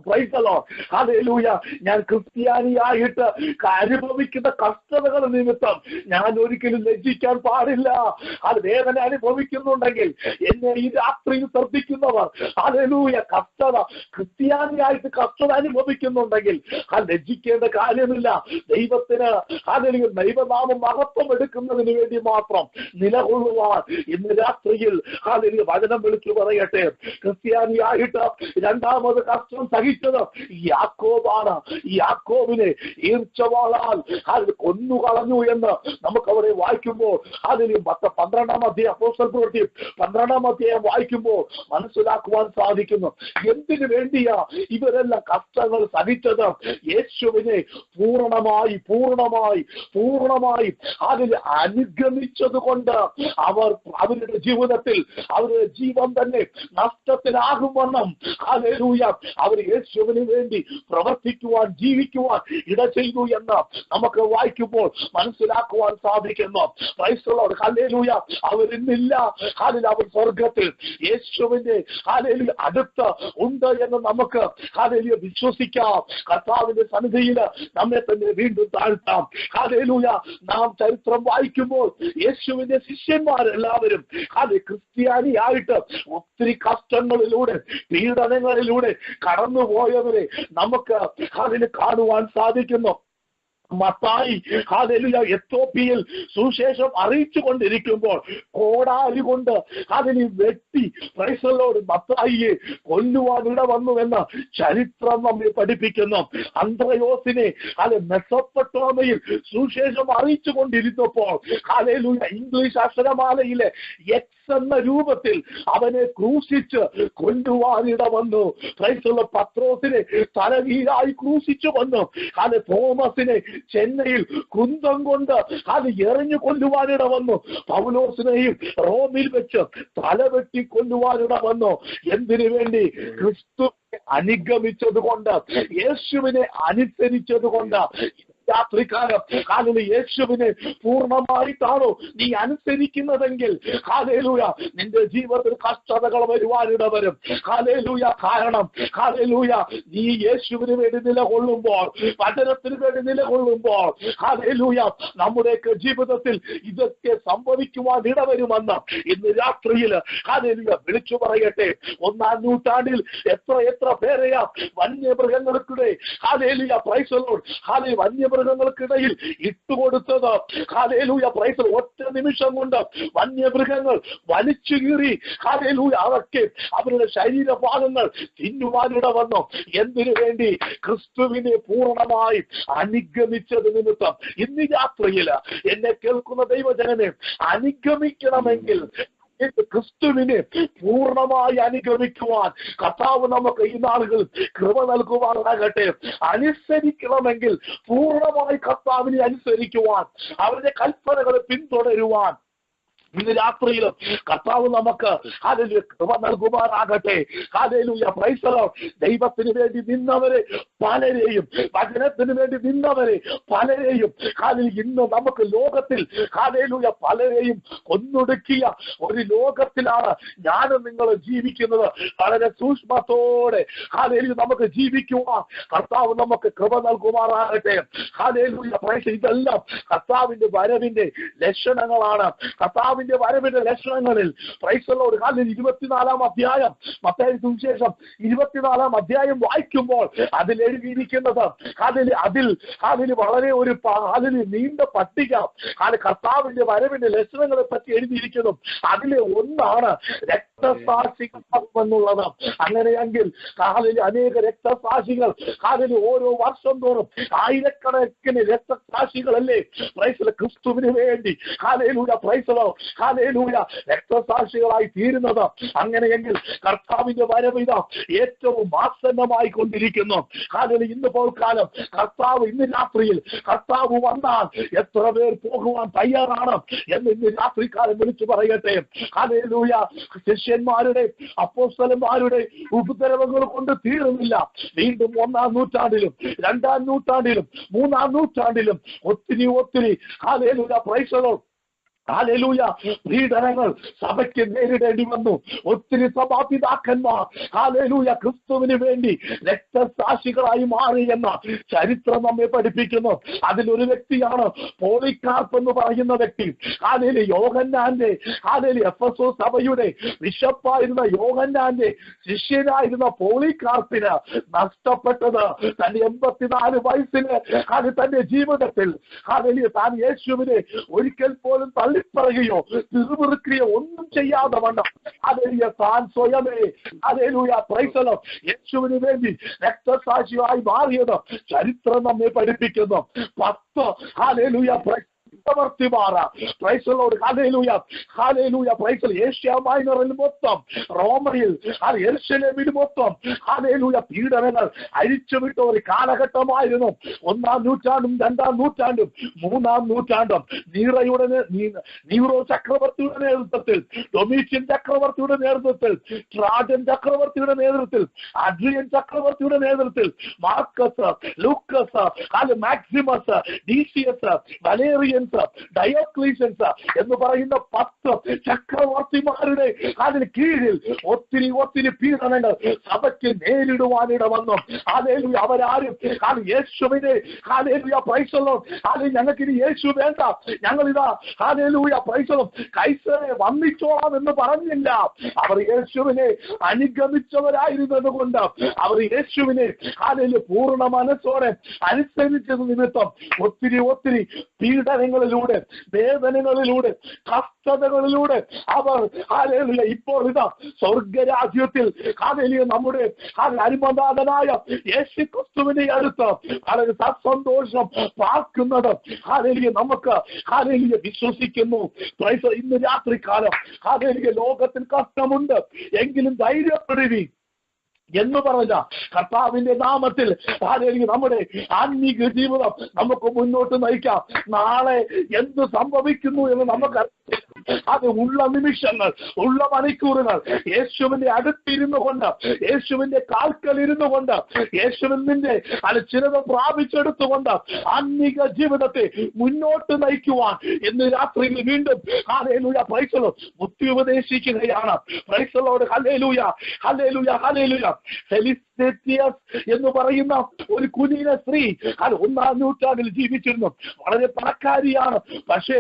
പ്രൈസ് ദി ലോർഡ് ഹല്ലേലൂയ ഞാൻ ക്രിസ്ത്യാനിയായിട്ട് അനുഭവിക്കുന്ന കഷ്ടതകൾ നിമിത്തം ഞാൻ ഒരിക്കലും ലജ്ജിക്കാൻ പാടില്ല. അത് വേദന അനുഭവിക്കുന്നുണ്ടെങ്കിൽ എന്നെ ഈ രാത്രിയിൽ ശ്രദ്ധിക്കുന്നവർ ഹല്ലേലൂയ ക്രിസ്ത്യാനിയായിട്ട് കഷ്ടത അനുഭവിക്കുന്നുണ്ടെങ്കിൽ അത് ലജ്ജിക്കേണ്ട കാര്യമില്ല. ദൈവത്തിന് ഹല്ലേലൂയ ദൈവനാമം മഹത്വം എടുക്കുന്നതിന് വേണ്ടി മാത്രം നിലകൊള്ളുവാൻ ഇന്ന് രാത്രിയിൽ ഹല്ലേലൂയ വചനം വിളിച്ചു പറയട്ടെ. ക്രിസ്ത്യാനിയായിട്ട് രണ്ടാമത് കഷ്ടം സഹിച്ചത് യാക്കോബാണ്. യാക്കോബിനെ ഈർച്ചവാളാൽ കൊന്നുകളഞ്ഞു എന്ന് നമുക്ക് അവിടെ വായിക്കുമ്പോൾ അതിൽ 12-ാം അധ്യായം അപ്പോസ്തല പ്രവൃത്തി 12-ാം അധ്യായം വായിക്കുമ്പോൾ മനസ്സിലാക്കുവാൻ സാധിക്കുന്നു. എന്തിനു വേണ്ടിയാ ഇവരെല്ലാം കഷ്ടങ്ങൾ സഹിച്ചത്? യേശുവിനെ പൂർണ്ണമായി അതിൽ അനുഗമിച്ചത് കൊണ്ട് അവരുടെ ജീവിതത്തിൽ അവരുടെ ജീവൻ തന്നെ നഷ്ടത്തിലാകും വണ്ണം ഹല്ലേലൂയ അവർ യേശുവിന് വേണ്ടി പ്രവർത്തിക്കുവാൻ ജീവിക്കുവാൻ ഇട ചെയ്തു എന്ന് നമുക്ക് വായിക്കുമ്പോൾ മനസ്സിലാക്കുവാൻ സാധിക്കുന്നു. പ്രൈസ് ദി ലോർഡ് ഹല്ലേലൂയ. അവരിന്നില്ല. അവർ സ്വർഗത്തിൽ യേശുവിന്റെ ഹല്ലേലൂയ അടുത്ത് ഉണ്ട് എന്ന് നമുക്ക് ഹല്ലേലൂയ വിശ്വസിക്കാം. കർത്താവിന്റെ സന്നിധിയിൽ നമ്മെ തന്നെ വീണ്ടും താഴ്ത്താം. ഹല്ലേലൂയ. നാം ചരിത്രം വായിക്കുമ്പോൾ യേശുവിന്റെ ശിഷ്യന്മാരെല്ലാവരും ക്രിസ്ത്യാനിയായിട്ട് ഒത്തിരി കഷ്ടങ്ങളിലൂടെ പീഡനങ്ങളിലൂടെ കടന്നുപോയവരെ നമുക്ക് അതിന് കാണുവാൻ സാധിക്കുന്നു. മത്തായി ഹല്ലേലൂയ എത്യോപ്യയിൽ സുവിശേഷം അറിയിച്ചു കൊണ്ടിരിക്കുമ്പോൾ കോടാലി കൊണ്ട് അതിന് വെട്ടി പ്രൈസ് ദി ലോർഡ് മത്തായിയെ കൊല്ലുവാൻ ഇട വന്നുവെന്ന് ചരിത്രം നമ്മെ പഠിപ്പിക്കുന്നു. അന്ത്രയോസിനെ മെസൊപ്പൊട്ടേമിയയിൽ സുവിശേഷം അറിയിച്ചു കൊണ്ടിരുന്നപ്പോൾ ഹല്ലേലൂയ ഇംഗ്ലീഷ് അക്ഷരമാലയിലെ എക്സ് എന്ന രൂപത്തിൽ അവനെ ക്രൂശിച്ച് കൊല്ലുവാനിട വന്നു. പ്രൈസ് ദി ലോർഡ് പത്രോസിനെ തലകീഴായി ക്രൂശിച്ചു വന്നു. തോമസിനെ ചെന്നൈയിൽ കുന്തം കൊണ്ട് എറിഞ്ഞു കൊല്ലുവാനിട വന്നു. പൗലോസിനെയും റോമിൽ വെച്ച് തലവെട്ടി കൊല്ലുവാനിട വന്നു. എന്തിനു വേണ്ടി? ക്രിസ്തുവിനെ അനുഗമിച്ചത് കൊണ്ട്, യേശുവിനെ അനുസരിച്ചത് കൊണ്ട്. രാത്രികാലം ഹല്ലേലൂയ യേശുവിനെ പൂർണ്ണമായിട്ടാണോ നീ അനുസരിക്കുന്നതെങ്കിൽ ഹല്ലേലൂയ നിന്റെ ജീവിതത്തിൽ കഷ്ടതകൾ വരുവാനിട വരും. ഹല്ലേലൂയ. കാരണം ഹല്ലേലൂയ നീ യേശുവിന് വേണ്ടി നിലകൊള്ളുമ്പോൾ, വചനത്തിന് വേണ്ടി നിലകൊള്ളുമ്പോൾ ഹല്ലേലൂയ നമ്മുടെയൊക്കെ ജീവിതത്തിൽ ഇതൊക്കെ സംഭവിക്കുവാൻ ഇടവരുമെന്ന് ഇന്ന് രാത്രിയിൽ ഹല്ലേലൂയ വിളിച്ചു പറയട്ടെ. 1-ാം നൂറ്റാണ്ടിൽ എത്ര പേരെയാ വന്യമൃഗങ്ങൾക്കിടെ ഹല്ലേലൂയ പ്രൈസ് ദി ലോർഡ് വന്യമൃഗങ്ങൾക്കിടയിൽ ഇട്ടുകൊടുത്തത്. ഹല്ലേലൂയ പ്രൈസ്. ഒറ്റ നിമിഷം കൊണ്ട് വന്യമൃഗങ്ങൾ വലിച്ചു കീറി ഹല്ലേലൂയ അതൊക്കെ അവരുടെ ശരീരഭാഗങ്ങൾ തിന്നുവാനിട വന്നു. എന്തിനു വേണ്ടി? ക്രിസ്തുവിനെ പൂർണ്ണമായി അനുഗമിച്ചത് നിമിത്തം. ഇന്ന് രാത്രിയിൽ എന്നെ കേൾക്കുന്ന ദൈവജനനെ അനുഗമിക്കണമെങ്കിൽ ക്രിസ്തുവിനെ പൂർണ്ണമായി അനുഗമിക്കുവാൻ കർത്താവ് നമുക്ക് ഈ നാളുകളിൽ കൃപ നൽകുവാനാകട്ടെ. അനുസരിക്കണമെങ്കിൽ പൂർണ്ണമായി കർത്താവിനെ അനുസരിക്കുവാൻ, അവരുടെ കൽപ്പനകളെ പിന്തുടരുവാൻ ഇന്ന് രാത്രിയിലും കർത്താവ് നമുക്ക് ഹല്ലേലൂയ കൃപ നൽകുമാറാകട്ടെ. Hallelujah praise the Lord. ദൈവത്തിന് വേണ്ടി നിന്നവരെ പലരെയും, വചനത്തിന് വേണ്ടി നിന്നവരെ പലരെയും ഹല്ലേലൂയ ഇന്ന് നമുക്ക് ലോകത്തിൽ ഹല്ലേലൂയ പലരെയും കൊന്നൊടുക്കിയ ഒരു ലോകത്തിലാണ് ഞാനും നിങ്ങൾ ജീവിക്കുന്നത്. വളരെ സൂക്ഷ്മത്തോടെ ഹല്ലേലൂയ നമുക്ക് ജീവിക്കുവാൻ കർത്താവ് നമുക്ക് കൃപ നൽകുമാറാകട്ടെ. Hallelujah praise. ഇതെല്ലാം കർത്താവിന്റെ വരവിന്റെ ലക്ഷണങ്ങളാണ്. കർത്താവ് കർത്താവിന്റെ വരവിന്റെ ലക്ഷണങ്ങളിൽ പ്രൈസലോട് കാലിൽ 24 അധ്യായം മത്തായി സുവിശേഷം 24 അധ്യായം വായിക്കുമ്പോൾ അതിൽ എഴുതിയിരിക്കുന്നത് അതിൽ വളരെ ഒരു നീണ്ട പട്ടിക കർത്താവിന്റെ വരവിന്റെ ലക്ഷണങ്ങളെ പറ്റി എഴുതിയിരിക്കുന്നു. അതിലെ ഒന്നാണ് രക്തസാക്ഷികൾ എന്നുള്ളത്. അങ്ങനെയെങ്കിൽ അനേക രക്തസാക്ഷികൾ ഓരോ വർഷം തോറും ആയിരക്കണക്കിന് രക്തസാക്ഷികളല്ലേ ക്രിസ്തുവിന് വേണ്ടി രക്തസാക്ഷികളായി തീരുന്നത്. അങ്ങനെയെങ്കിൽ കർത്താവിന്റെ വരവിത ഏറ്റവും ആസന്നമായി കൊണ്ടിരിക്കുന്നു. ഇന്ന് പോൽക്കാലം ഇന്ന് രാത്രിയിൽ കർത്താവ് വന്നാൽ എത്ര പേർ പോകുവാൻ തയ്യാറാണ് എന്ന് ഇന്ന് രാത്രിക്കാലം വിളിച്ചു പറയട്ടെ. ഹല്ലേലൂയ. ശിഷ്യന്മാരുടെ അപ്പോസ്തലന്മാരുടെ ഉപദ്രവങ്ങൾ കൊണ്ട് തീരുന്നില്ല. വീണ്ടും 1-ാം നൂറ്റാണ്ടിലും 2-ാം നൂറ്റാണ്ടിലും 3-ാം നൂറ്റാണ്ടിലും ഒത്തിരി hallelujah praise the Lord hallelujah പീഡനങ്ങൾ സഭയ്ക്ക് നേരിടേണ്ടി വന്നു. ഒത്തിരി സഭാപിതാക്കന്മാർ ഹല്ലേലൂയ ക്രിസ്തുവിന് വേണ്ടി രക്തസാക്ഷികളായി മാറി എന്ന ചരിത്രം നമ്മെ പഠിപ്പിക്കുന്നു. അതിലൊരു വ്യക്തിയാണ് പോളികാർപ്പ് എന്ന് പറയുന്ന വ്യക്തി. യോഹന്നാന്റെ എഫെസോസ് സഭയുടെ ബിഷപ്പായിരുന്ന യോഹന്നാന്റെ ശിഷ്യനായിരുന്ന പോളികാർപ്പിന് നഷ്ടപ്പെട്ടത് തന്റെ 84 വയസ്സിന് തന്റെ ജീവിതത്തിൽ താൻ യേശുവിനെ ഒരിക്കൽ പോലും പറയുകയോ പിറുപിറുക്കുകയോ ഒന്നും ചെയ്യാതെ വണ്ണം താൻ സ്വയമേ യേശുവിന് വേണ്ടി രക്തസാക്ഷിയായി മാറിയത് ചരിത്രം നമ്മെ പഠിപ്പിക്കുന്നു. 10 ഏഷ്യ മൈനറിൽ മൊത്തം റോമയിൽ യെരുശലേമിൽ മൊത്തം പീഡനങ്ങൾ അഴിച്ചുവിട്ട ഒരു കാലഘട്ടമായിരുന്നു. 1-ാം നൂറ്റാണ്ടും 2-ാം നൂറ്റാണ്ടും 3-ാം നൂറ്റാണ്ടും നീറോ ചക്രവർത്തിയുടെ നേതൃത്വത്തിൽ, ഡൊമീഷ്യൻ ചക്രവർത്തിയുടെ നേതൃത്വത്തിൽ, ട്രാജൻ ചക്രവർത്തിയുടെ നേതൃത്വത്തിൽ, അഡ്രിയൻ ചക്രവർത്തിയുടെ നേതൃത്വത്തിൽ, മാർക്കസ്, ലൂക്കസ്, മാക്സിമസ്, ഡീസിയസ്, വലേറിയൻ, ഡയോക്ലീഷ്യൻസ് എന്ന് പറയുന്ന 10 ചക്രവർത്തിമാരുടെ അതിന് കീഴിൽ ഒത്തിരി പീഡനങ്ങൾ സഭയ്ക്ക് നേരിടുവാനിട വന്നു. അവരാരും യേശുവിനെ ഞങ്ങൾക്കിനി യേശു വേണ്ട, ഞങ്ങളിതാ കൈസറെ വന്നിച്ചോളാം എന്ന് പറഞ്ഞില്ല. അവർ യേശുവിനെ അനുഗമിച്ചവരായിരുന്നത് കൊണ്ട് അവർ യേശുവിനെ പൂർണ്ണ മനസ്സോടെ അനുസരിച്ചത് നിമിത്തം ഒത്തിരി പീഡനങ്ങളിലൂടെ, വേദനകളിലൂടെ, കഷ്ടതകളിലൂടെ അവർ ഇപ്പോൾ ഇതാ സ്വർഗരാജ്യത്തിൽ നമ്മുടെ അരിമനാഥനായ യേശു ക്രിസ്തുവിനെ അടുത്ത് വളരെ സന്തോഷം പാർക്കുന്നത് നമുക്ക് വിശ്വസിക്കുന്നു. ഇന്ന് രാത്രികാലം ലോകത്തിൽ കഷ്ടമുണ്ട്, എങ്കിലും ധൈര്യപ്പെടുവി എന്ന് പറഞ്ഞ കർത്താവിന്റെ നാമത്തിൽ നമ്മുടെ ആത്മീക ജീവിതം നമുക്ക് മുന്നോട്ട് നയിക്കാം. നാളെ എന്ത് സംഭവിക്കുന്നു എന്ന് നമുക്കറിയാം. അത് ഉള്ള നിമിഷങ്ങൾ, ഉള്ള മണിക്കൂറുകൾ യേശുവിന്റെ അടുത്തിരുന്നു കൊണ്ട്, യേശുവിന്റെ കാൽക്കൽ ഇരുന്നു കൊണ്ട്, യേശുവിന്റെ ചിലത് പ്രാപിച്ചെടുത്തുകൊണ്ട് ആത്മീക ജീവിതത്തെ മുന്നോട്ട് നയിക്കുവാൻ ഇന്ന് രാത്രിയിൽ വീണ്ടും ബുദ്ധി ഉപദേശിക്കുകയാണ്. എന്ന് പറയുന്ന ഒരു കുലീന സ്ത്രീ 1-ാം നൂറ്റാണ്ടിൽ ജീവിച്ചിരുന്നു. വളരെ പണക്കാരിയാണ്. പക്ഷേ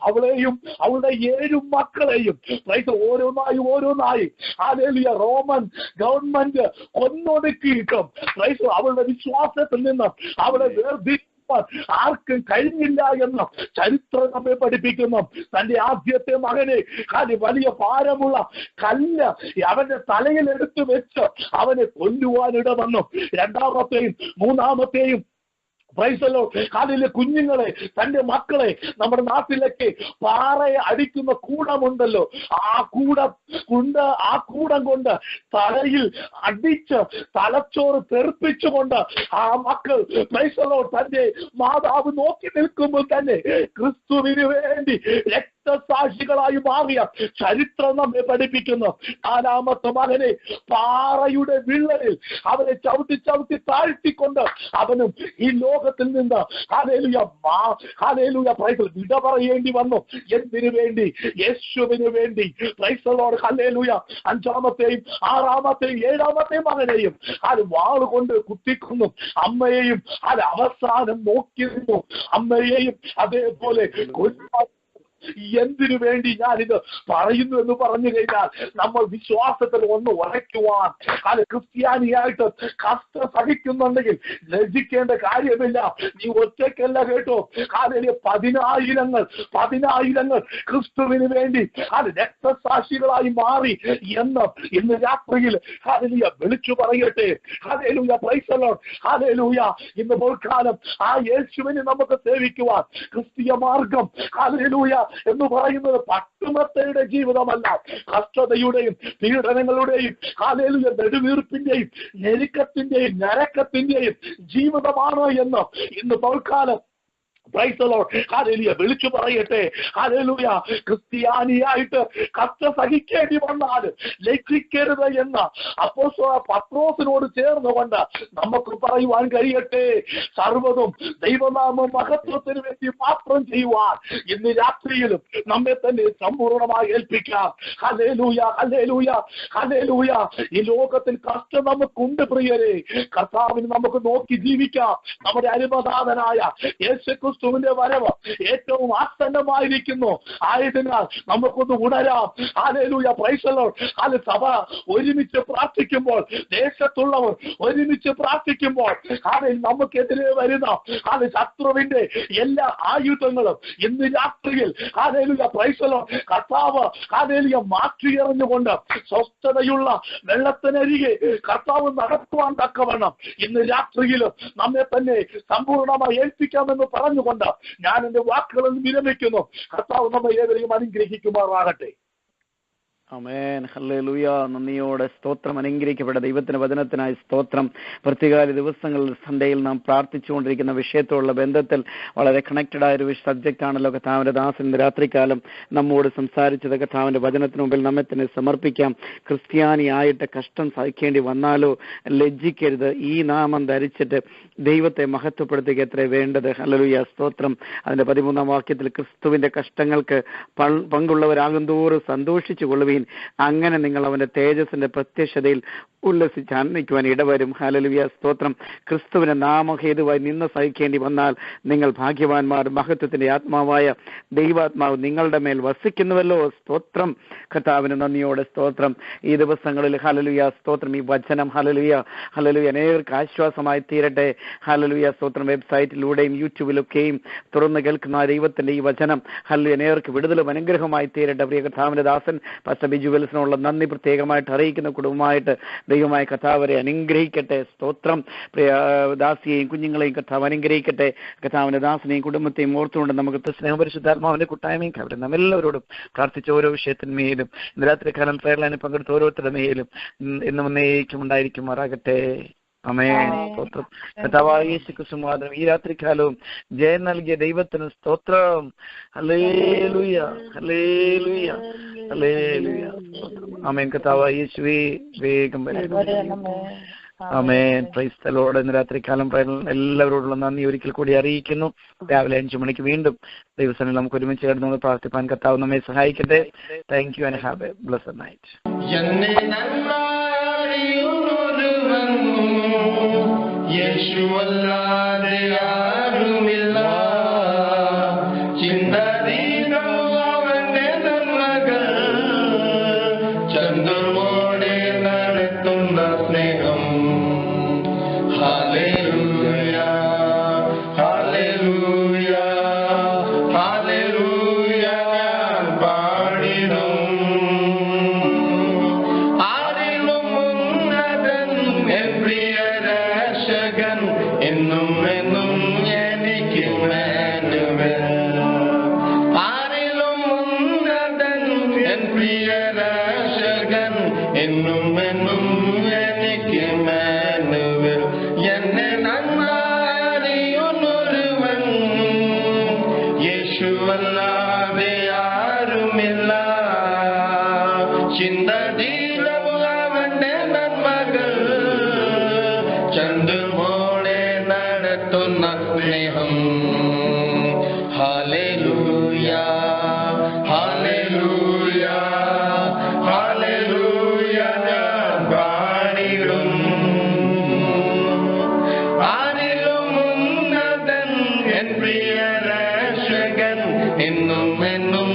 അവളെയും അവളുടെ 7 മക്കളെയും ഓരോന്നായി റോമൻ ഗവൺമെന്റ് കൊന്നൊടുക്കിയിട്ടും അവളുടെ വിശ്വാസത്തിൽ നിന്ന് അവളെ ആർക്കും കഴിഞ്ഞില്ല എന്ന് ചരിത്രം നമ്മെ പഠിപ്പിക്കുന്നു. തന്റെ ആദ്യത്തെ മകനെ വലിയ ഭാരമുള്ള കല്ല് അവന്റെ തലയിൽ എടുത്തു വെച്ച് അവനെ കൊല്ലുവാനിട വന്നു. 2-ാമത്തെയും 3-ാമത്തെയും കാലിലെ കുഞ്ഞുങ്ങളെ, തന്റെ മക്കളെ നമ്മുടെ നാട്ടിലൊക്കെ പാറയെ അടിക്കുന്ന കൂടമുണ്ടല്ലോ, ആ കൂടം കൊണ്ട് തലയിൽ അടിച്ച് തലച്ചോറ് തെറിപ്പിച്ചുകൊണ്ട് ആ മക്കൾ തന്റെ മാതാവ് നോക്കി നിൽക്കുമ്പോൾ തന്നെ ക്രിസ്തുവിന് വേണ്ടി രക്തസാക്ഷികളായി മാറിയ ചരിത്രം നമ്മെ പഠിപ്പിക്കുന്നു. 4-ാമത്തെ മകനെ പാറയുടെ വിള്ളലിൽ അവനെ ചവിട്ടി താഴ്ത്തിക്കൊണ്ട് അവനും ഈ ലോകത്തിൽ നിന്ന് വിട പറയേണ്ടി വന്നു. എന്തിനു വേണ്ടി? യേശുവിന് വേണ്ടി. 5-ാമത്തെയും 6-ാമത്തെയും 7-ാമത്തെയും മകനെയും വാളുകൊണ്ട് കുത്തിക്കുന്നു. അമ്മയെയും അവസാനം നോക്കി നിന്നു. അമ്മയെയും അതേപോലെ എന്തിനു വേണ്ടി ഞാനിത് പറയുന്നു എന്ന് പറഞ്ഞു കഴിഞ്ഞാൽ നമ്മൾ വിശ്വാസത്തിൽ ഒന്ന് ഉറയ്ക്കുവാൻ. അത് ക്രിസ്ത്യാനിയായിട്ട് കഷ്ടം സഹിക്കുന്നുണ്ടെങ്കിൽ ലജ്ജിക്കേണ്ട കാര്യമില്ല. നീ ഒറ്റയ്ക്കല്ല കേട്ടോ. അതിൽ പതിനായിരങ്ങൾ ക്രിസ്തുവിന് വേണ്ടി അത് രക്തസാക്ഷികളായി മാറി എന്ന് ഇന്ന് രാത്രിയിൽ ഹല്ലേലൂയ വിളിച്ചു പറയട്ടെ. Hallelujah, praise the Lord. Hallelujah. ഇന്ന് പോൽക്കാലം ആ യേശുവിനെ നമുക്ക് സേവിക്കുവാൻ ക്രിസ്തീയ മാർഗം ഹല്ലേലൂയ എന്ന് പറയുന്നത് പട്ടുമത്തയുടെ ജീവിതമല്ല, കഷ്ടതയുടെയും പീഡനങ്ങളുടെയും ഹല്ലേലൂയ നെടുവീർപ്പിന്റെയും ഞെരുക്കത്തിന്റെയും ഞരക്കത്തിന്റെയും ജീവിതമാണ് എന്ന് ഇന്ന് പോൽക്കാലം പ്രൈസ് ദി ലോർഡ് ഹല്ലേലൂയ വിളിച്ചു പറയട്ടെ. ഹല്ലേലൂയ, ക്രിസ്ത്യാനിയായിട്ട് കഷ്ട സഹിക്കേണ്ടി വന്നാൽ ലജ്ജിക്കരുത് എന്ന് അപ്പോസ്തലൻ പത്രോസിനോട് ചേർന്നുകൊണ്ട് നമുക്ക് പറയുവാൻ കഴിയട്ടെ. സർവ്വതും ദൈവനാമ മഹത്വത്തിന് വേണ്ടി മാത്രം ചെയ്യുവാൻ ഇന്ന് രാത്രിയിലും നമ്മെ തന്നെ സമ്പൂർണ്ണമായി ഏൽപ്പിക്കാം. ഹല്ലേലൂയ, ഹല്ലേലൂയ, ഹല്ലേലൂയ. ഈ ലോകത്തിൽ കഷ്ടം നമുക്കുണ്ട് പ്രിയരെ. കർത്താവിന് നമുക്ക് നോക്കി ജീവിക്കാം. നമ്മുടെ അരുമനാഥനായ യേശുക്രിസ്തുവിന്റെ വരവ് ഏറ്റവും ആസന്നമായിരിക്കുന്നു. ആയതിനാൽ നമുക്കൊന്ന് ഉണരാം. ഹല്ലേലൂയ, പ്രൈസ് ദി ലോർഡ്. അത് സഭ ഒരുമിച്ച് പ്രാർത്ഥിക്കുമ്പോൾ, ദേശത്തുള്ളവർ ഒരുമിച്ച് പ്രാർത്ഥിക്കുമ്പോൾ അതിൽ നമുക്കെതിരെ വരുന്ന അത് ശത്രുവിന്റെ എല്ലാ ആയുധങ്ങളും ഇന്ന് രാത്രിയിൽ ഹല്ലേലൂയ, പ്രൈസ് ദി ലോർഡ്, കർത്താവ് ഹല്ലേലൂയ മാറ്റിയെറിഞ്ഞുകൊണ്ട് സ്വസ്ഥതയുള്ള വെള്ളത്തിനരികെ കർത്താവ് നടത്തുവാൻ തക്കവണ്ണം ഇന്ന് രാത്രിയിൽ നമ്മെ തന്നെ സമ്പൂർണ്ണമായി ഏൽപ്പിക്കാമെന്ന് പറഞ്ഞുകൊണ്ട് ഞാൻ എന്റെ വാക്കുകളിൽ വിരമിക്കുന്നു. കർത്താവ് നമ്മെ ഏവരെയും അനുഗ്രഹിക്കുമാറാകട്ടെ. ആമേൻ. ഹല്ലേലൂയ. നന്ദിയോടെ സ്തോത്രം. അനുഗ്രഹിക്കപ്പെട്ട ദൈവത്തിന്റെ വചനത്തിനായി സ്തോത്രം. പ്രത്യേകാല ദിവസങ്ങളിൽ സൺഡേയിൽ നാം പ്രാർത്ഥിച്ചുകൊണ്ടിരിക്കുന്ന വിഷയത്തോടുള്ള ബന്ധത്തിൽ വളരെ കണക്റ്റഡ് ആയ ഒരു സബ്ജക്റ്റ് ആണല്ലോ കർത്താവിന്റെ ദാസൻ രാത്രികാലം നമ്മോട് സംസാരിച്ചത്. കർത്താവിന്റെ വചനത്തിന് മുമ്പിൽ നമ്മെ തന്നെ സമർപ്പിക്കാം. ക്രിസ്ത്യാനിയായിട്ട് കഷ്ടം സഹിക്കേണ്ടി വന്നാലോ ലജ്ജിക്കരുത്. ഈ നാമം ധരിച്ചിട്ട് ദൈവത്തെ മഹത്വപ്പെടുത്തുക എത്ര വേണ്ടത്. ഹല്ലേലൂയ, സ്തോത്രം. അതിന്റെ 13-ാം വാക്യത്തിൽ ക്രിസ്തുവിന്റെ കഷ്ടങ്ങൾക്ക് പങ്കുള്ളവരാകും തോറും സന്തോഷിച്ചു കൊള്ളുവീൻ, അങ്ങനെ നിങ്ങൾ അവന്റെ തേജസ്സിന്റെ പ്രത്യക്ഷതയിൽ ഉല്ലസിച്ച് ആനന്ദിക്കുവാൻ ഇടവരും. ഹല്ലേലൂയ, സ്തോത്രം. ക്രിസ്തുവിന്റെ നാമഹേതുവായി നിന്ന് സഹിക്കേണ്ടി വന്നാൽ നിങ്ങൾ ഭാഗ്യവാന്മാർ. മഹത്വത്തിന്റെ ആത്മാവായ ദൈവാത്മാവ് നിങ്ങളുടെ മേൽ വസിക്കുന്നുവല്ലോ. സ്തോത്രം. കർത്താവിന് നന്ദിയോടെ സ്തോത്രം. ഈ ദിവസങ്ങളിൽ ഹല്ലേലൂയ, സ്തോത്രം. ഈ വചനം ഹല്ലേലൂയ, ഹല്ലേലൂയ അനേകർക്ക് ആശ്വാസമായി തീരട്ടെ. ഹല്ലേലൂയ, സ്തോത്രം. വെബ്സൈറ്റിലൂടെയും യൂട്യൂബിലൊക്കെയും തുറന്ന് കേൾക്കുന്ന ദൈവത്തിന്റെ ഈ വചനം ഹല്ലേലൂയ അനേകർക്ക് വിടുതലും അനുഗ്രഹമായി തീരട്ടെ. പ്രിയ കർത്താവിന്റെ ദാസൻ പാസ്റ്റർ ബിജു വെൽസിനുള്ള നന്ദി പ്രത്യേകമായിട്ട് അറിയിക്കുന്ന കുടുംബമായിട്ട് ദൈവമായ കർത്താവരെ അനുഗ്രഹിക്കട്ടെ. സ്തോത്രം. പ്രിയ ദാസിയെയും കുഞ്ഞുങ്ങളെയും കർത്താവ് അനുഗ്രഹിക്കട്ടെ. കർത്താവിന്റെ ദാസനെയും കുടുംബത്തെയും ഓർത്തുകൊണ്ട് നമുക്ക് സ്നേഹപരിശുദ്ധാത്മാവിന്റെ കൂട്ടായ്മയും അവിടെ നമ്മെല്ലാവരോടും പ്രാർത്ഥിച്ച ഓരോ വിഷയത്തിന്മേലും ഇന്ന് രാത്രികാലം പ്രയർ ലൈനിൽ പങ്കെടുത്ത ഓരോരുത്തരുടെ മേലും ഇന്നും എന്നേക്കും ഉണ്ടായിരിക്കുമാറാകട്ടെ. ആമേൻ. സ്തോത്രം. കർത്താവായ യേശുക്രിസ്തു മാത്രം ഈ രാത്രികാലവും ജയം നൽകിയ ദൈവത്തിന് സ്തോത്രം. ഹല്ലേലൂയ, ഹല്ലേലൂയ, ഹല്ലേലൂയ. ആമേൻ. കർത്താവായ യേശുവേ വേഗം വരണമേ. ആമേൻ. Praise the Lord. ഇന്ന് രാത്രികാലം എല്ലാവരോടുള്ള നന്ദി ഒരിക്കൽ കൂടി അറിയിക്കുന്നു. രാവിലെ 5 മണിക്ക് വീണ്ടും ദൈവസന്നിധിയിൽ നമുക്ക് ഒരുമിച്ച് ചേർന്ന് പ്രാർത്ഥിപ്പാൻ കർത്താവ് നമ്മെ സഹായിക്കട്ടെ. Thank you and have a blessed night. യേശുവല്ലാതെ ആരുമില്ല, ചിന്തതീതം അവന്റെ നന്മകൾ, ചന്ദ്രമോടെ നടത്തുന്ന സ്നേഹം. ഹല്ലേലൂയ, ഹല്ലേലൂയ, ഹല്ലേലൂയ ഞാൻ പാടിടും. ആരിലും ഉന്നതൻ എൻ പ്രിയ രക്ഷകൻ, എന്നും എന്നും എനിക്ക് ഇമ്മാനുവേൽ. ആരിലും ഉന്നതൻ എൻ പ്രിയ രക്ഷകൻ, എന്നും എന്നും എനിക്ക് ഇമ്മാനുവേൽ. എന്നെ നന്മറിയുന്നൊരുവൻ യേശുവല്ലാതെ ആരുമില്ല, ചിന്തതീതം അവന്റെ നന്മകൾ, ചന്ദ്രമോളെ നടത്തുന്ന സ്നേഹം. ഹല്ലേലൂയ, ഹല്ലേലൂയ, ഹല്ലേലൂയ ഞാൻ പാടിടും. ആരിലും ഉന്നതൻ എൻ പ്രിയ രക്ഷകൻ, എന്നും എന്നും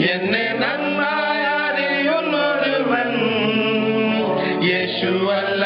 എന്നെ നന്നായി അറിയുന്നൊരുവൻ യേശുവല്ല